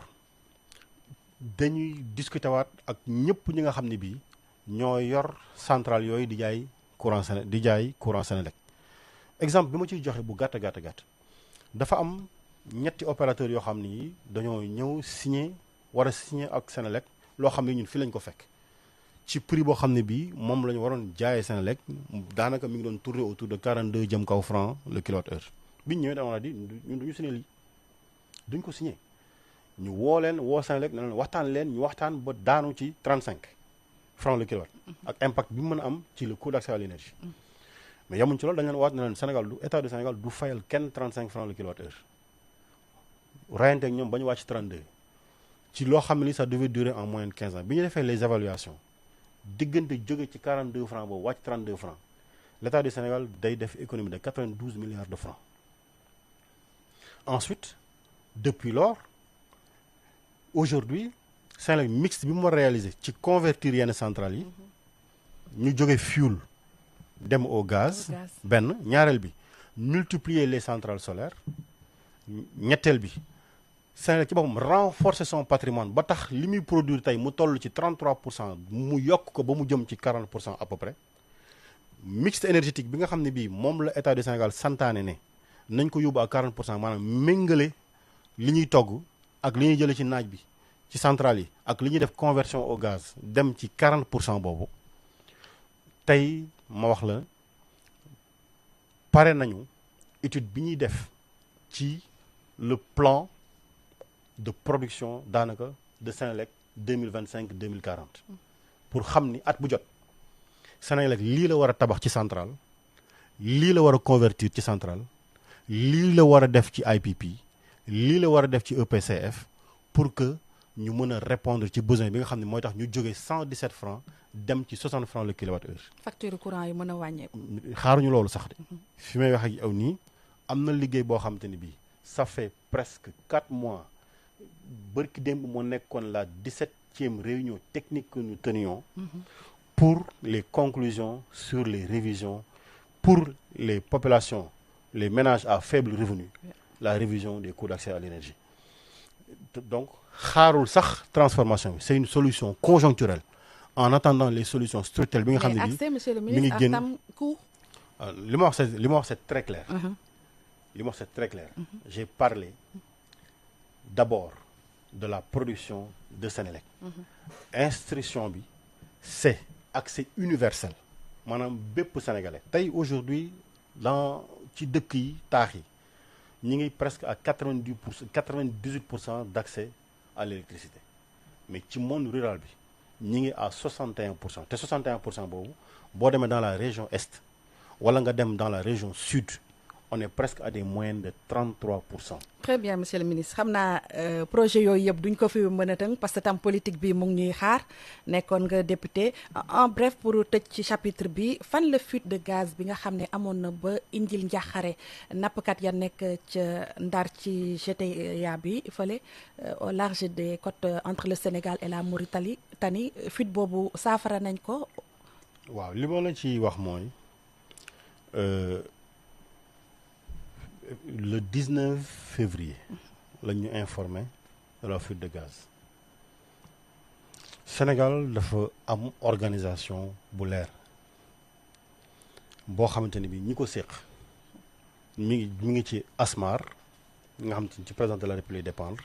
dañuy discuter waat ak ñëpp ñi nga xam ne bii ñoo yor centrale yooyu di jaay courant Senelec exemple bi ma ciy joxe bu gàtt dafa am ñetti opérateurs yoo xam ni dañoo ñëw war a signer ak Senelec loo xam ne ñun fii lañ ko fekk ci prix boo xam ne bii moom la ñu waroon jaayee Senelec daanaka mi ngi doon tourner autour de 42 jëm kaw francs le kilowattheure bi ñu ñëwee dama la di ñun duñu signer lii duñ ko signer ñu woo Senelec ne leen waxtaan leen ñu waxtaan ba daanu ci 35 francs le kilowatt ak impact bi mu mën a am ci le coût d'accès à l'énergie mais yamuñ ci loolu dañ leen waat ne leen Sénégal état du Sénégal du fayal kenn 35 francs le kilowattheure rayante ak ñoom ba ñu wàcc 32 ci loo xam ne ni ça devait durer en moyenne 15 ans bi ñu defee les évaluations diggante jóge ci 42 francs boobu wàcc 32 francs l'état du Sénégal day def économie de 92 milliards de francs ensuite depuis lors aujourd'hui Senelec mixte bi mu war réaliser ci convertir yenn centrales yi ñu jóge fuel dem au gaz benn ñaareel bi multiplier les centrales solaires ñetteel bi Senelec ci boppam renforcer son patrimoine ba tax li muy produire tey mu toll ci 33% mu yokk ko ba mu jëm ci 40% à peu près mixte énergétique bi nga xam ne bii moom la état du Sénégal santaane ne nañ ko yóbbu à 40% maanaam méngale li ñuy togg ak li ñuy jëlee ci naaj bi ci centrale yi ak li ñuy def conversion au gaz dem ci 40% boobu tey ma wax la pare nañu étude bi ñuy def ci le plan de production daanaka de Senelec 2025-2040 pour xam ni at bu jot Senelec lii la war a tabax ci centrale lii la war a convertir ci centrale lii la war a def ci IPP lii la war a def ci EPCF pour que ñu mën a répondre ci besoin bi nga xam ne mooy tax ñu jógee 117 francs dem ci 60 francs le kilowattheure. facture courant yi mën a wàññeeku. xaaruñu loolu sax de fi may wax ak yow nii am na liggéey boo xam te ni bii ça fait presque 4 mois bërki démb moo nekkoon la 17e réunion technique que nous tenions pour les conclusions sur les révisions pour les populations, les ménages à faible revenu, la révision des coûts d'accès à l'énergie. Donc, xaarul sax transformation bi c'est une solution conjoncturelle en attendant les solutions structurelles bi nga xam ne accès monsieur le ministre ak tam coût. li ma wax c'est très clair. li ma wax c'est très clair. J'ai parlé d'abord de la production de Senelec. Instruction bi c'est accès universel maanaam bépp sénégalais tey aujourd'hui dans ci dëkk yi taax yi ñi ngi presque à 98% d'accès à l'électricité mais ci monde rural bi ñi ngi à 61% te 61% boobu boo demee dans la région est wala nga dem dans la région sud on est presque à des moyennes de 33%. Très bien monsieur le ministre xam naa projet yooyu yëpp duñ ko fi mën a tënk parce que tam politique bi mu ngi ñuy xaar nekkoon nga député en bref pour tëj ci chapitre bi fan la fuite de gaz bi nga xam ne amoon na ba indil njàqare nappkat ya nekk ca Ndar ci GTA bi fële au large des côtes entre le Sénégal et la Mauritanie fuite boobu saafara nañ ko. waaw li ma la ci wax mooy. Le 19 février la ñu informé de la fuite de gaz Sénégal dafa am organisation bu leer boo xamante ne bi ñi ko séq mi ngi ci ASMAR nga xamante ni ci président de la République dépendre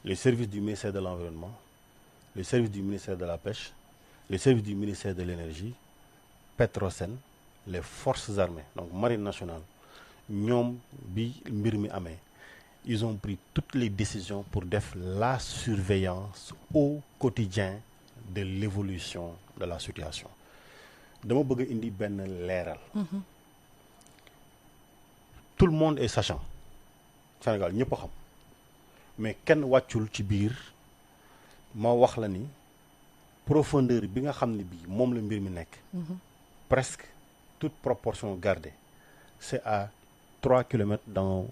les services du ministère de l'environnement les services du ministère de la pêche les services du ministère de l'énergie Petrosen les forces armées donc marine nationale ñoom bi mbir mi amee ils ont pris toutes les décisions pour def la surveillance au quotidien de l'évolution de la situation dama bëgg a indi benn leeral tout le monde est sachant Sénégal ñëpp a xam mais kenn wàccul ci biir ma wax la ni profondeur bi nga xam ne bii moom la mbir mi nekk presque toute proportion gardée c'est à 3 kilomètres dans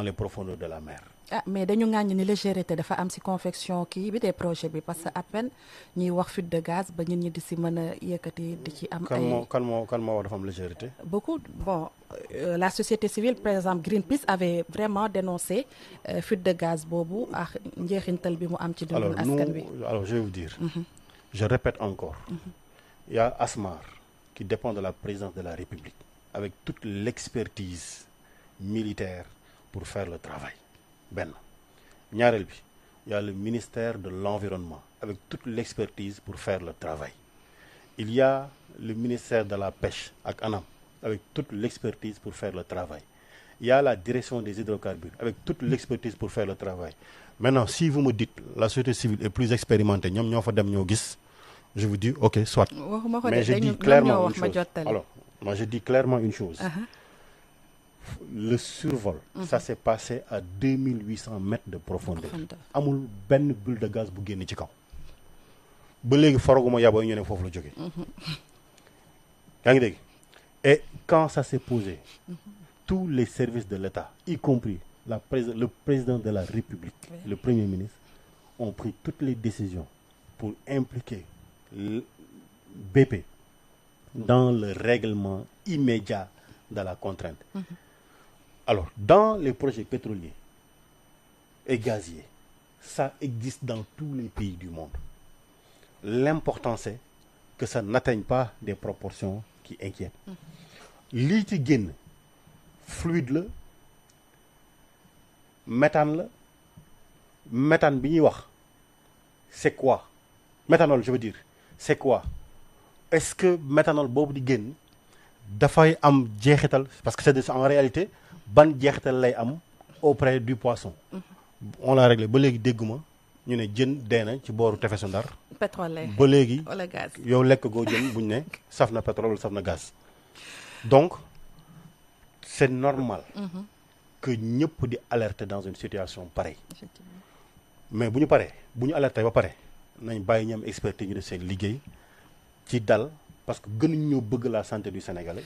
les profondeurs de la mer ah mais dañu ŋàññ ni légèreté dafa am ci confection kii bi des projets bi parce que à peine ñuy wax fuite de gaz ba ñun ñi di ci mën a yëkkati di ci am. kan moo wax dafa am légèreté. beaucoup bon la société civile par exemple Greenpeace avait vraiment dénoncé fuite de gaz boobu ak njeexintal bi mu am ci dundu askan wi. alors je vais vous dire. Je répète encore. Il y a ASMAR qui dépend de la présidence de la République avec toute l'expertise militaire pour faire le travail. benn ñaareel bi il y a le ministère de l'environnement avec toute l'expertise pour faire le travail. Il y a le ministère de la pêche ak ANAM avec toute l'expertise pour faire le travail. Il y a la direction des hydrocarbures avec toute l'expertise pour faire le travail. Maintenant si vous me dites la société civile est plus expérimentée ñoom ñoo fa dem ñoo gis je vous dis ok soit. Mais je dis clairement une chose. Alors moi je dis clairement une chose. Le survol, ça s'est passé à 2800 mètres de profondeur. amul benn bulle de gaz bu génn ci kaw. ba léegi foroguma yaboo ñu ne foofu la jógee. yaa ngi dégg et quand ça s'est posé, tous les services de l'État, y compris le président de la République, le Premier ministre, ont pris toutes les décisions pour impliquer BP dans le règlement immédiat de la contrainte. Alors, dans les projets pétroliers et gaziers, ça existe dans tous les pays du monde. L'important, c'est que ça n'atteigne pas des proportions qui inquiètent. Lii ci génn fluide la méthane bi ñuy wax c'est quoi? Méthanol, je veux dire, c'est quoi? Est-ce que méthanol boobu di génn dafay am jeexital parce que c'est en réalité ban jeexital lay am auprès du poisson. On l'a réglé ba léegi dégguma ñu ne jën dee na ci booru tefesu Ndar. pétrole ba léegi wala gaz. yow lekk goo jën buñ ne saf na pétrole wala saf na gaz. Donc c'est normal que ñëpp di alerter dans une situation pareille. Mais bu ñu alerter ba pare nañ bàyyi ñam experts ñu def seen liggéey ci dal parce que gënuñu ñoo bëgg la santé du Sénégalais.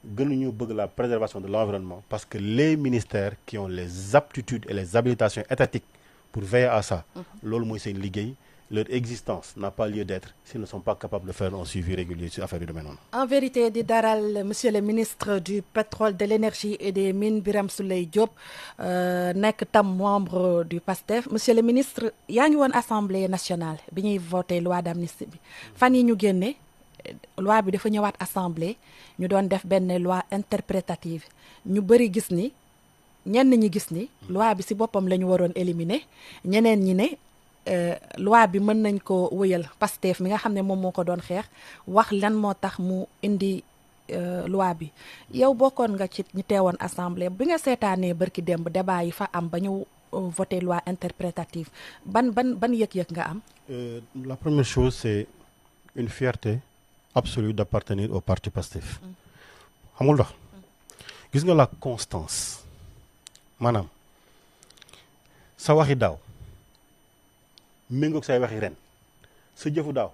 gënuñu bëgg la préservation de l'environnement parce que les ministères qui ont les aptitudes et les habilitations étatiques pour veiller à ça, loolu mooy seen liggéey. Leur existence n'a pas lieu d'être s'ils ne sont pas capables de faire un suivi régulier sur affaire yu demee noonu. En vérité di daral monsieur le ministre du pétrole, de l'énergie et des mines Birame Souleye Diop nekk tam membre du PASTEF. Monsieur le ministre yaa ngi woon assemblée nationale bi ñuy voté loi d'amnistie bi fan yi ñu génne loi bi dafa ñëwaat assemblée ñu doon def benn loi interprétative ñu bëri gis ni ñenn ñi gis ni loi bi ci boppam la ñu waroon éliminer ñeneen ñi ne loi bi mën nañ ko wëyal. Pastef mi nga xam ne moom moo ko doon xeex wax lan moo tax mu indi loi bi yow bokkoon nga ci ñu teewoon assemblée bi nga seetaanee bërki démb débat yi fa am ba ñu voté loi interprétative ban yëg-yëg nga am. La première chose c'est une fierté absolue d'appartenir au parti Pastef. xamul ndax gis nga la constance maanaam sa waxi daaw méngoog say waxi ren sa jëfu daaw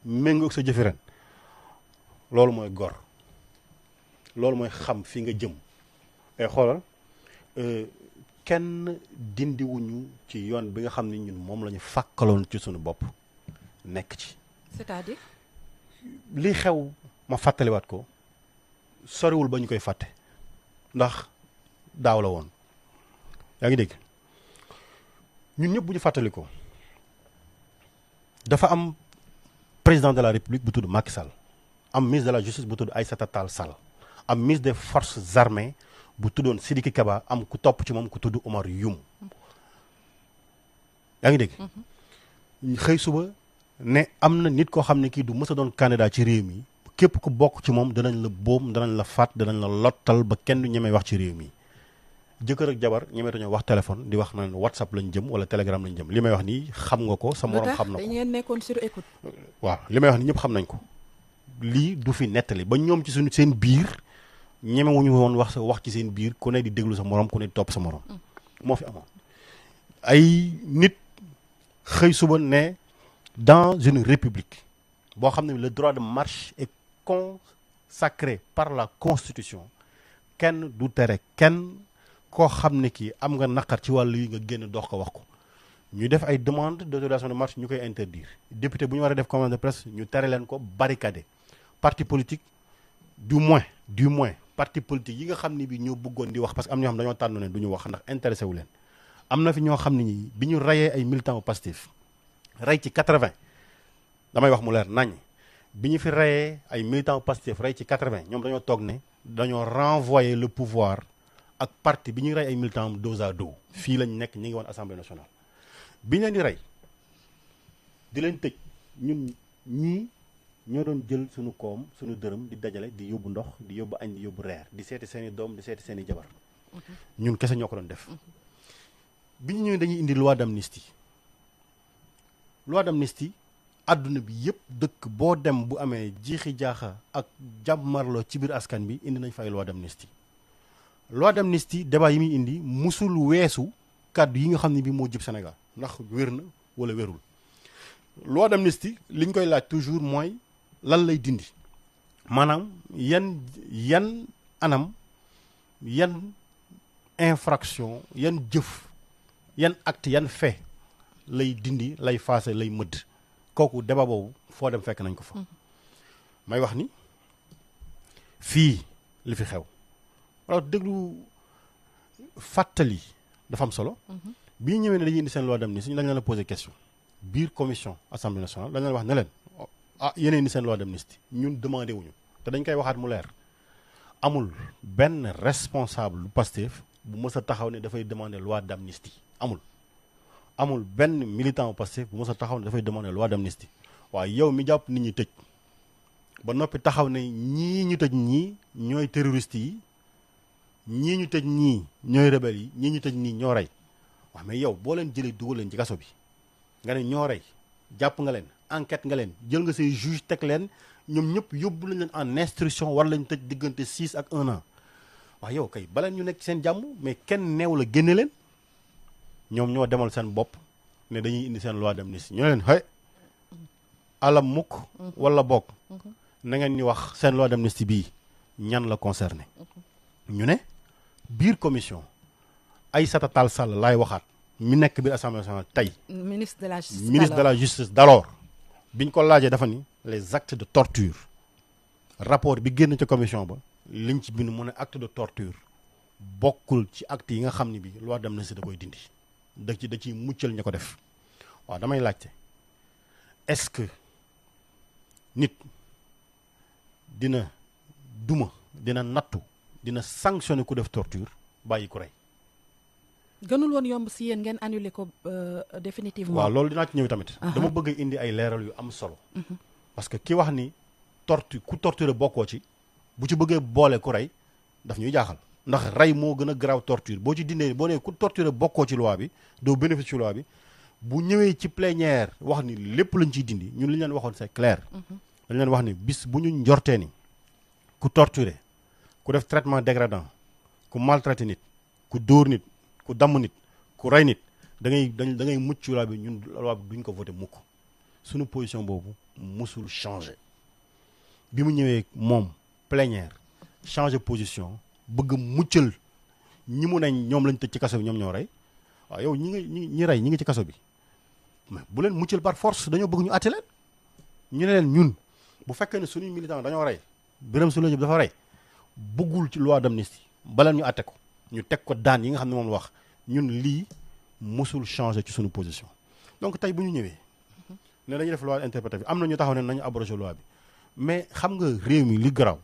méngoog sa jëfi ren loolu mooy gor loolu mooy xam fi nga jëm ay xoolal kenn dindiwuñu ci yoon bi nga xam ni ñun moom la ñu fàkkaloon ci suñu bopp nekk ci. C'est-à-dire li xew ma fàttaliwaat ko soriwul ba ñu koy fàtte ndax daaw la woon yaa ngi dégg ñun ñëpp bu ñu fàttali ko dafa am président de la République bu tudd Macky Sall am ministre de la justice bu tudd Aïssata Tall Sall am ministre des forces armées bu tuddoon Sidiki Kaba am ku topp ci moom ku tudd Omar Youm yaa ngi dégg xëy suba ne am na nit koo xam ne kii du mës a doon candidat ci réew mi képp ku bokk ci moom danañ la boom danañ la faat danañ la lottal ba kenn du ñemee wax ci réew mi jëkkër ak jabar ñemeetuñoo wax téléphone di wax naan WhatsApp lañ jëm wala Telegram lañ jëm li may wax nii xam nga ko sa morom xam na ko. dañu nekkoon sur écoute. waaw li may wax nii ñëpp xam nañ ko lii du fi nettali ba ñoom ci suñu seen biir ñemewuñu woon wax ci seen biir ku ne di déglu sa morom ku ne di topp sa morom. moo fi amoon ay nit xëy suba ne dans une république boo xam ne le droit de marche est consacré par la constitution kenn du tere kenn koo xam ne kii am nga naqar ci wàllu yi nga génn dox ko wax ko ñu def ay demande d'autorisation de marche ñu koy interdire député bu ñu war a def conférence de presse ñu tere leen ko barricade parti politique du moins parti politique yi nga xam ne bi ñoo bëggoon di wax parce que am na ñoo xam dañoo tànn ne du ñu wax ndax intéressé wu leen am na fi ñoo xam ne ñi bi ñu rayee ay militants Pastef rey ci 80 damay wax mu leer nañ bi ñu fi rayee ay militants Pastef rey ci 80 ñoom dañoo toog ne dañoo renvoyer le pouvoir ak parti bi ñuy rey ay militants dos à dos fii lañ nekk ñu ngi woon assemblée nationale bi ñu leen di rey di leen tëj ñun ñii ñoo doon jël suñu koom suñu dërëm di dajale di yóbbu ndox di yóbbu añ di yóbbu reer di seeti seen i doom di seeti seen i jabar ñun kese ñoo ko doon def bi ñu ñëwee dañuy indi loi d'amnistie àdduna bi yëpp dëkk boo dem bu amee jiixi jaaxa ak jàmmarloo ci biir askan bi indi nañ fay loi d'amnistie débat yi muy indi musul weesu kàddu yi nga xam ne bi moo jub Sénégal ndax wér na wala wérul loi d'amnistie li ñu koy laaj toujours mooy lan lay dindi maanaam yan anam yan infraction yan jëf yan acte yan fait lay dindi lay faase lay mëdd kooku débat boobu foo dem fekk nañ ko fa may wax ni fii li fi xew alors déglu fàttali dafa am solo bi ñu ñëwee ne dañuy indi seen loi d'amnistie dañ leen a posé question biir commission assemblée nationale dañ leen wax ne leen yéen indi seen loi d'amnistie ñun demandé wuñu te dañ koy waxaat mu leer amul benn responsable lu Pastef bu mës a taxaw ne dafay demander loi d'amnistie amul benn militant Pastef bu mës a taxaw ne dafay demander loi d'amnistie waaye yow mi jàpp nit ñi tëj ba noppi taxaw ne ñii ñu tëj ñii ñooy terroristes yi ñii ñu tëj ñii ñooy rebelles yi ñii ñu tëj ñii ñoo rey waaw mais yow boo leen jëlee dugal leen ci kaso bi nga ne ñoo rey jàpp nga leen enquête nga leen jël nga say juge teg leen ñoom ñëpp yóbbu nañ leen en instruction war lañ tëj diggante 6 ak 1 an waaw yow kay baleen ñu nekk seen jàmm mais kenn neew la génne leen ñoom ñoo demal seen bopp ne dañuy indi seen loi d'amnistie ñu leen xëy alam mukk wala bokk na ngeen ñu wax seen loi d'amnistie bii ñan la concerné ñu ne biir commission Aïssata Tall Sall laay waxaat mi nekk biir assemblée nationale tey ministre de la justice d'alors biñ ko laajee dafa ni les actes de torture rapport bi génn ca commission ba liñ ci bind mu ne acte de torture bokkul ci acte yi nga xam ne bi loi d'amnistie da koy dindi da ciy muccal ña ko def waaw damay laajte est-ce que nit dina duma dina nattu dina sanctionner ku def torture bàyyi ku rey. gënul woon yomb si yéen ngeen annuler ko définitivement. waaw loolu dinaa ci ñëw tamit. dama bëgg indi ay leeral yu am solo. parce que ki wax ni ku torture bokkoo ci bu ci bëggee boole ku rey daf ñuy jaaxal ndax rey moo gën a garaaw torture boo ci dindee boo nee ku torture bokkoo ci loi bi doo bénéfice ci loi bi bu ñëwee ci plénière wax ni lépp lañ ciy dindi ñun li ñu leen waxoon c'est clair. dañ leen wax ni bis bu ñu njortee ni ku torturer ku def traitement dégradant ku maltraité nit ku dóor nit ku damm nit ku rey nit da ngay mucc ci loi bi ñun loi bi duñ ko voté mukk suñu position boobu musul changer bi mu ñëwee moom plénière changer position bëgg muccal ñi mu nañ ñoom lañ tëj ci kaso bi ñoom ñoo rey waaw yow ñi rey ñi ngi ci kaso bi mais bu leen muccal par force dañoo bëgg ñu àtte leen ñu ne leen ñun bu fekkee ne suñuy militant dañoo rey Birame Souleye Diop dafa rey bëggul ci loi d'amnistie baleen ñu àtte ko ñu teg ko daan yi nga xam ne moom wax ñun lii musul changer ci suñu position donc tey bu ñu ñëwee ne dañuy def loi interprétative am na ñu taxaw ne nañu abroger loi bi mais xam nga réew mi li garaaw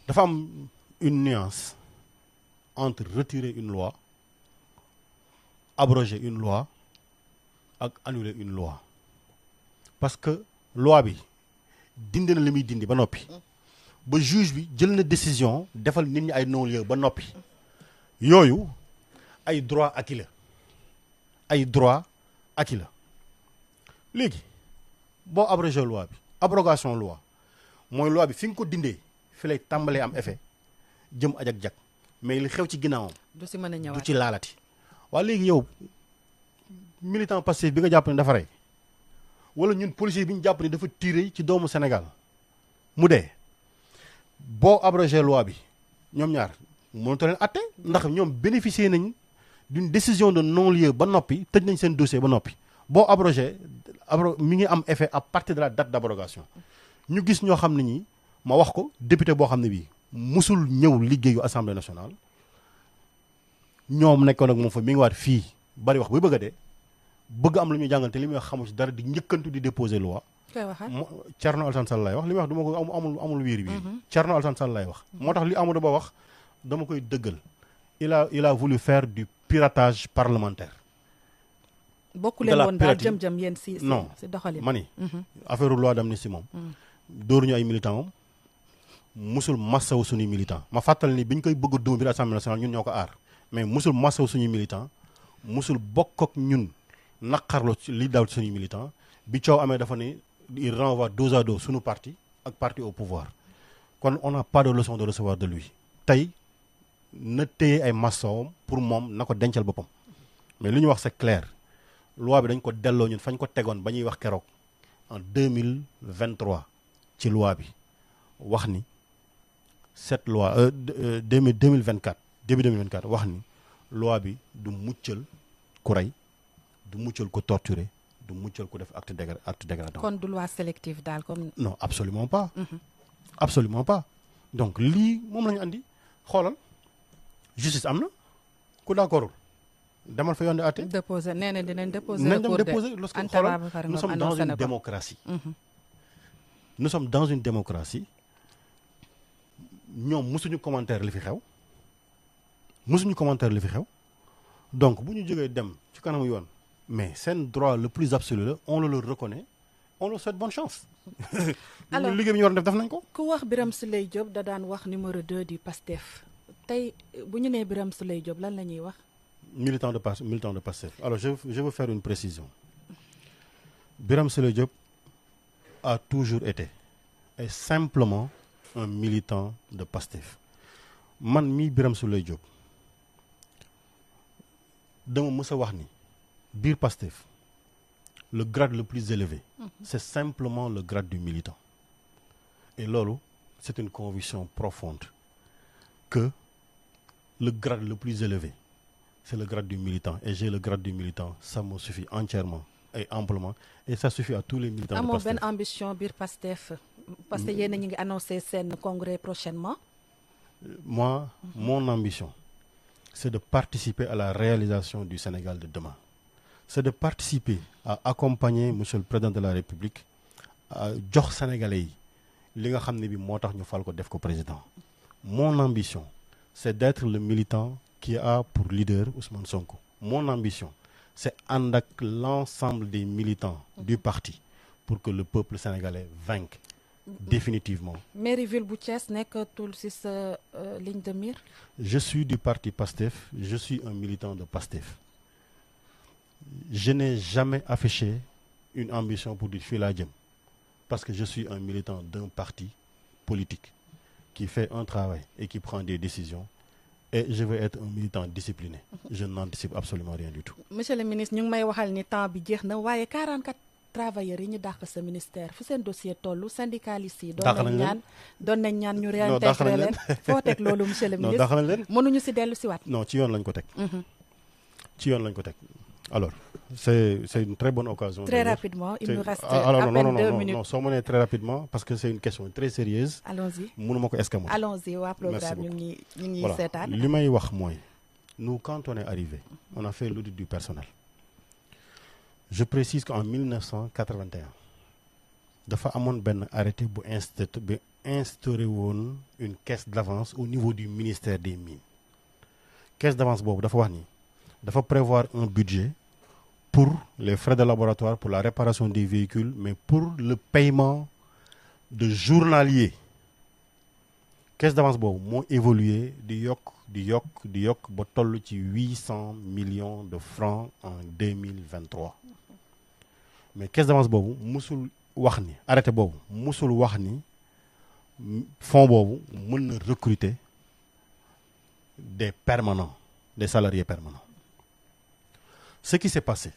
dafa am une nuance entre retirer une loi abroger une loi ak annuler une loi parce que loi bi dindi na li muy dindi ba noppi ba juge bi jël na décision defal nit ñi ay non-lieu ba noppi yooyu ay droit acquis la léegi boo abrogé loi bi abrogation loi mooy loi bi fi nga ko dindee fi lay tàmbalee am effet jëm ajak-jak mais li xew ci ginnaawam du si mën a ñëwaat du ci laalati waaye léegi yow militant Pastef bi nga jàpp ne dafa rey wala ñun policier bi ñu jàpp ne dafa tiré ci doomu Sénégal mu dee boo abrogé loi bi ñoom ñaar mënatoo leen atte ndax ñoom bénéficier nañ d'une décision de non-lieu ba noppi tëj nañ seen dossier ba noppi boo abrogé mi ngi am effet à partir de la date d'abrogation ñu gis ñoo xam ne ñi ma wax ko député boo xam ne bii musul ñëw liggéeyu assemblée nationale ñoom nekkoon ak moom fa mi ngi waat fii bari wax buy bëgg a dee bëgg am lu ñu jàngal te li muy wax xamu ci dara di njëkkantu di déposer loi. Thierno Alassane Sall lay wax li muy wax du ma ko amul wiiri wiiri. Thierno Alassane Sall lay wax. moo tax li Amadou Ba wax dama koy dëggal. il a voulu faire du piratage parlementaire. bokku leen woon daal jëm yéen si doxalin. ma ni affaire loi d'amnistie moom. dóoruñu ay militants moom. musul massaw suñuy militant ma fàttali ni bi ñu koy bëgg a duma biir assemblée nationale ñun ñoo ko aar mais musul massaw suñuy militant musul bokk ak ñun naqarlu li daw ci suñuy militant bi coow amee dafa ni il renvoie dos à dos suñu parti ak parti au pouvoir kon on n'a pas de leçon de recevoir de lui tey na téye ay massawam pour moom na ko dencal boppam mais li ñu wax c'est clair loi bi dañ ko delloo ñun fañ ko tegoon ba ñuy wax keroog en 2023 ci loi bi wax ni cette loi 2024 début 2024 wax ni loi bi du muccal ku rey du muccal ku torturer du muccal ku def acte dégradant. kon du loi sélective daal comme. non absolument pas. absolument pas donc lii moom la ñu andi xoolal justice am na ku d'accordul demal fa yoon di àtte. déposer nee na dinañ déposer. nañ dem déposer lorsque xoolal nous sommes dans une démocratie. nous sommes dans une démocratie. ñoom mësuñu commentaire li fi xew donc bu ñu jógee dem ci kanamu yoon mais seen droit le plus absolu la on le leur reconnaît on leur souhaite bonne chance. alors liggéey bi ñu war a def nañ ko. ku wax Birame Souleye Diop da daan wax numéro 2 du PASTEF tey bu ñu nee Birame Souleye Diop lan la ñuy wax. militant de PASTEF alors je veux faire une précision Birame Souleye Diop a toujours été et simplement un militant de PASTEF man mii Birame Souleye Diop dama mës a wax ni biir PASTEF le grade le plus élevé c'est simplement le grade du militant et loolu c'est une conviction profonde que le grade le plus élevé c'est le grade du militant et j'ai le grade du militant ça me suffit entièrement et amplement et ça suffit à tous les militants de PASTEF. amoo benn ambition biir PASTEF parce que yéen a ngi annoncé seen congrès prochainement. Moi, mon ambition, c'est de participer à la réalisation du Sénégal de demain. C'est de participer à accompagner monsieur le président de la République à jox Sénégalais yi li nga xam ne bi moo tax ñu fal ko def ko président. Mon ambition, c'est d'être le militant qui a pour leader Ousmane Sonko. Mon ambition, c'est ànd ak l'ensemble des militants du parti pour que le peuple sénégalais vainque. Définitivement. Mairie ville bu Thiès nekkatul ci sa ligne de mire. Je suis du parti PASTEF, je suis un militant de PASTEF. Je n'ai jamais affiché une ambition pour dire fii laa jëm parce que je suis un militant d'un parti politique qui fait un travail et qui prend des décisions et je veux être un militant discipliné. Je n'anticipe absolument rien du tout. Monsieur le ministre ñu ngi may waxal ni temps bi jeex na waaye 44 travailleurs yi ñu dàq sa ministère fu seen dossier tollu syndicalistes yi doon nañ ñaan ñu réintégrer leen foo teg loolu monsieur le ministre. non dàq nañ leen mënuñu si dellu si waat. non ci yoon lañ ko teg. ci yoon lañ ko teg alors c'est une très bonne occasion. Très rapidement il nous reste à peine 2 minutes. non soo mënee très rapidement parce que c'est une question très sérieuse. allons-y mënuma ko escamoter. allons-y waa programme ñu ngi seetaan. li may wax mooy nous quand on est arrivé on a fait l'audit du personnel. Je précise qu'en 1981 dafa amoon benn arrêté bu instauré woon une caisse d'avance au niveau du ministère des Mines. Caisse d'avance boobu dafa wax ni dafa prévoir un budget pour les frais de laboratoire, pour la réparation des véhicules, mais pour le paiement de journaliers. Caisse d'avance boobu moo évolué di yokk ba toll ci 800 millions de francs en 2023. mais caisse d'avance boobu musul wax ni arrêté boobu musul wax ni fonds boobu mën na recruter des permanents des salariés permanents. Ce qui s'est passé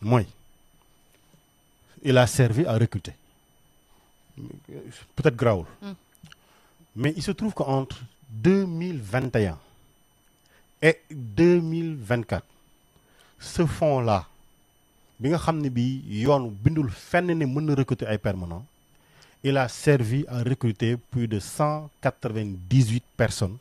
mooy il a servi à recruter peut-être grawul mais il se trouve que entre 2021 et 2024 ce fonds là bi nga xam ne bii yoon bindul fenn ne mën na recruter ay permanents il a servi à recruter plus de 198 personnes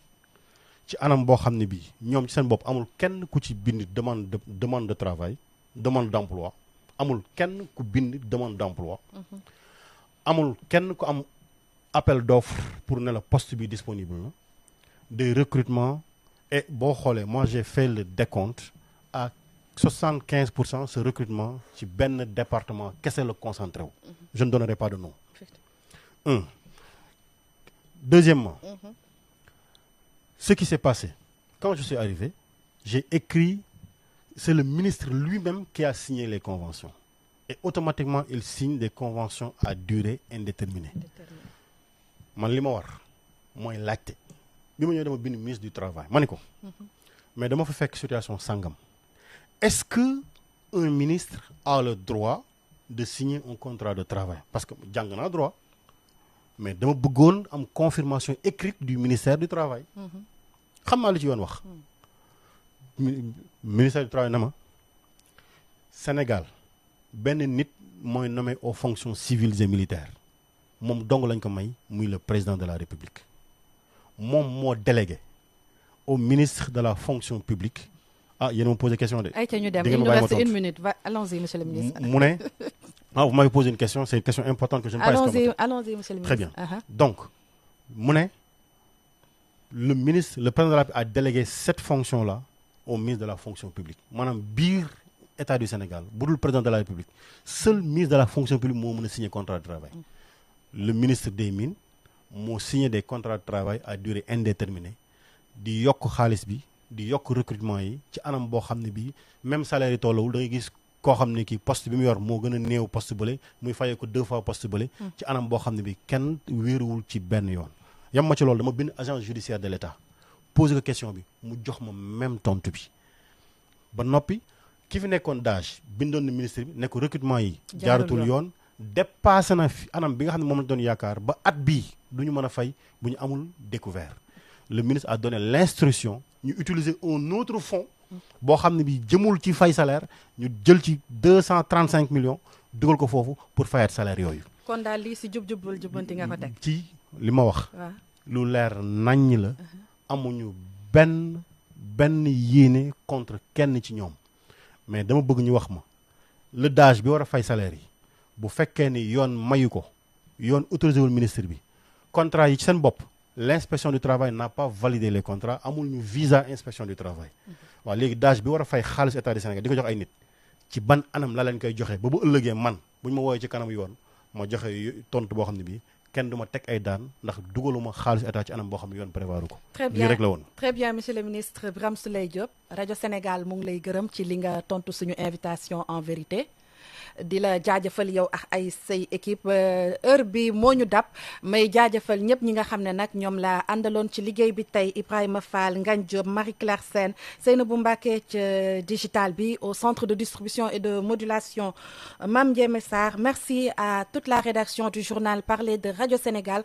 ci anam boo xam ne bii ñoom ci seen bopp amul kenn ku ci bind demande de travail demande d'emploi amul kenn ku bind demande d'emploi amul kenn ku am appel d'offre pour ne la poste bi disponible na des recrutements et boo xoolee moi j'ai fait le décompte à 75% ce recrutement ci benn département kese la concentré wu. Je ne donnerai pas de nom. Un. Deuxièmement, ce qui s'est passé quand je suis arrivé, j'ai écrit, c'est le ministre lui-même qui a signé les conventions et automatiquement il signe des conventions à durée indéterminée. Man li ma war mooy laajte bi ma ñëw dama bind ministre du travail ma ni ko mais dama fa fekk situation sangam. Est-ce que un ministre a le droit de signer un contrat de travail? Parce que jàng naa droit mais dama bëggoon am confirmation écrite du ministère du travail. xam naa lu ci yoon wax. Ministère du travail na ma Sénégal benn nit mooy nommé aux fonctions civiles et militaires moom dong lañ ko may muy le président de la République moom moo délégué au ministre de la fonction publique. Ah, yéen a ma posé question de. ayca ñu dem il nous reste une minute. Allons-y, monsieur le ministre. mu ne vous m'avez posé une question, c'est une question importante que je ne peux pas escamoter. Allons-y, monsieur le ministre. Très bien. Donc, mu ne le président de la République a délégué cette fonction-là au ministre de la fonction publique. Maanaam biir état du Sénégal bu dul président de la République seul ministre de la fonction publique moo mën a signer contrat de travail. Le ministre des Mines moo signé des contrats de travail à durée indéterminée di yokk xaalis bi. di yokk recrutement yi ci anam boo xam ne bii même salaire yi tollawul da ngay gis koo xam ne kii poste bi mu yor moo gën a néew poste bële muy fayee ko 2 fois poste bële ci anam boo xam ne bii kenn wéeruwul ci benn yoon yam ma ci loolu dama bind agence judiciaire de l'État posé ko question bi mu jox ma même tontu bi ba noppi ki fi nekkoon DAGE bindoon na ministre bi ne ko recrutement yi jaaratul yoon dépassé na fi anam bi nga xam ne moom la doon yaakaar ba at bii du ñu mën a fay bu ñu amul découvert le ministre a donné l'instruction ñu utiliser un autre fonds boo xam ne bi jëmul ci fay salaire ñu jël ci 235 millions dugal ko foofu pour fayat salaire yooyu. kon daal lii si jub-jubul jubbanti nga ko teg. ci li ma wax. lu leer naññ la. amuñu benn yéene contre kenn ci ñoom mais dama bëgg ñu wax ma le DAGE bi war a fay salaire yi bu fekkee ni yoon mayu ko yoon autorisé wul ministre bi contrat yi ci seen bopp. L'inspection du travail n'a pas validé les contrats amul ñu visa inspection du travail waaw léegi DAGE bi war a fay xaalis état du Sénégal di ko jox ay nit ci ban anam la leen koy joxe ba bu ëllëgee man bu ñu ma woowee ci kanam yoon ma joxe tontu boo xam ne bii kenn du ma teg ay daan ndax dugaluma xaalis état ci anam boo xam ne yoon prévoiru ko. très bien lii rek la woon. très bien monsieur le ministre Birame Souleye Diop rajo Sénégal mu ngi lay gërëm ci li nga tontu suñu invitation en vérité. di la jaajëfal yow ak ay say équipe heure bi moo ñu dab may jaajëfal ñëpp ñi nga xam ne nag ñoom la àndaloon ci liggéey bi tey Ibrahima Fall Ngagne Diop Marie-Claire Sène Seynabou Mbacké ci digital bi au centre de distribution et de modulation Mame Ndiémé Sarr merci à toute la rédaction du journal Parler de Radio Sénégal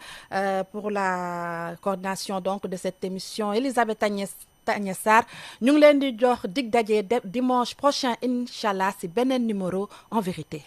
pour la coordination donc de cette émission Elisabeth Tania Sarr ñu ngi leen di jox dig daje dimanche prochain incha allah si beneen numéro en vérité.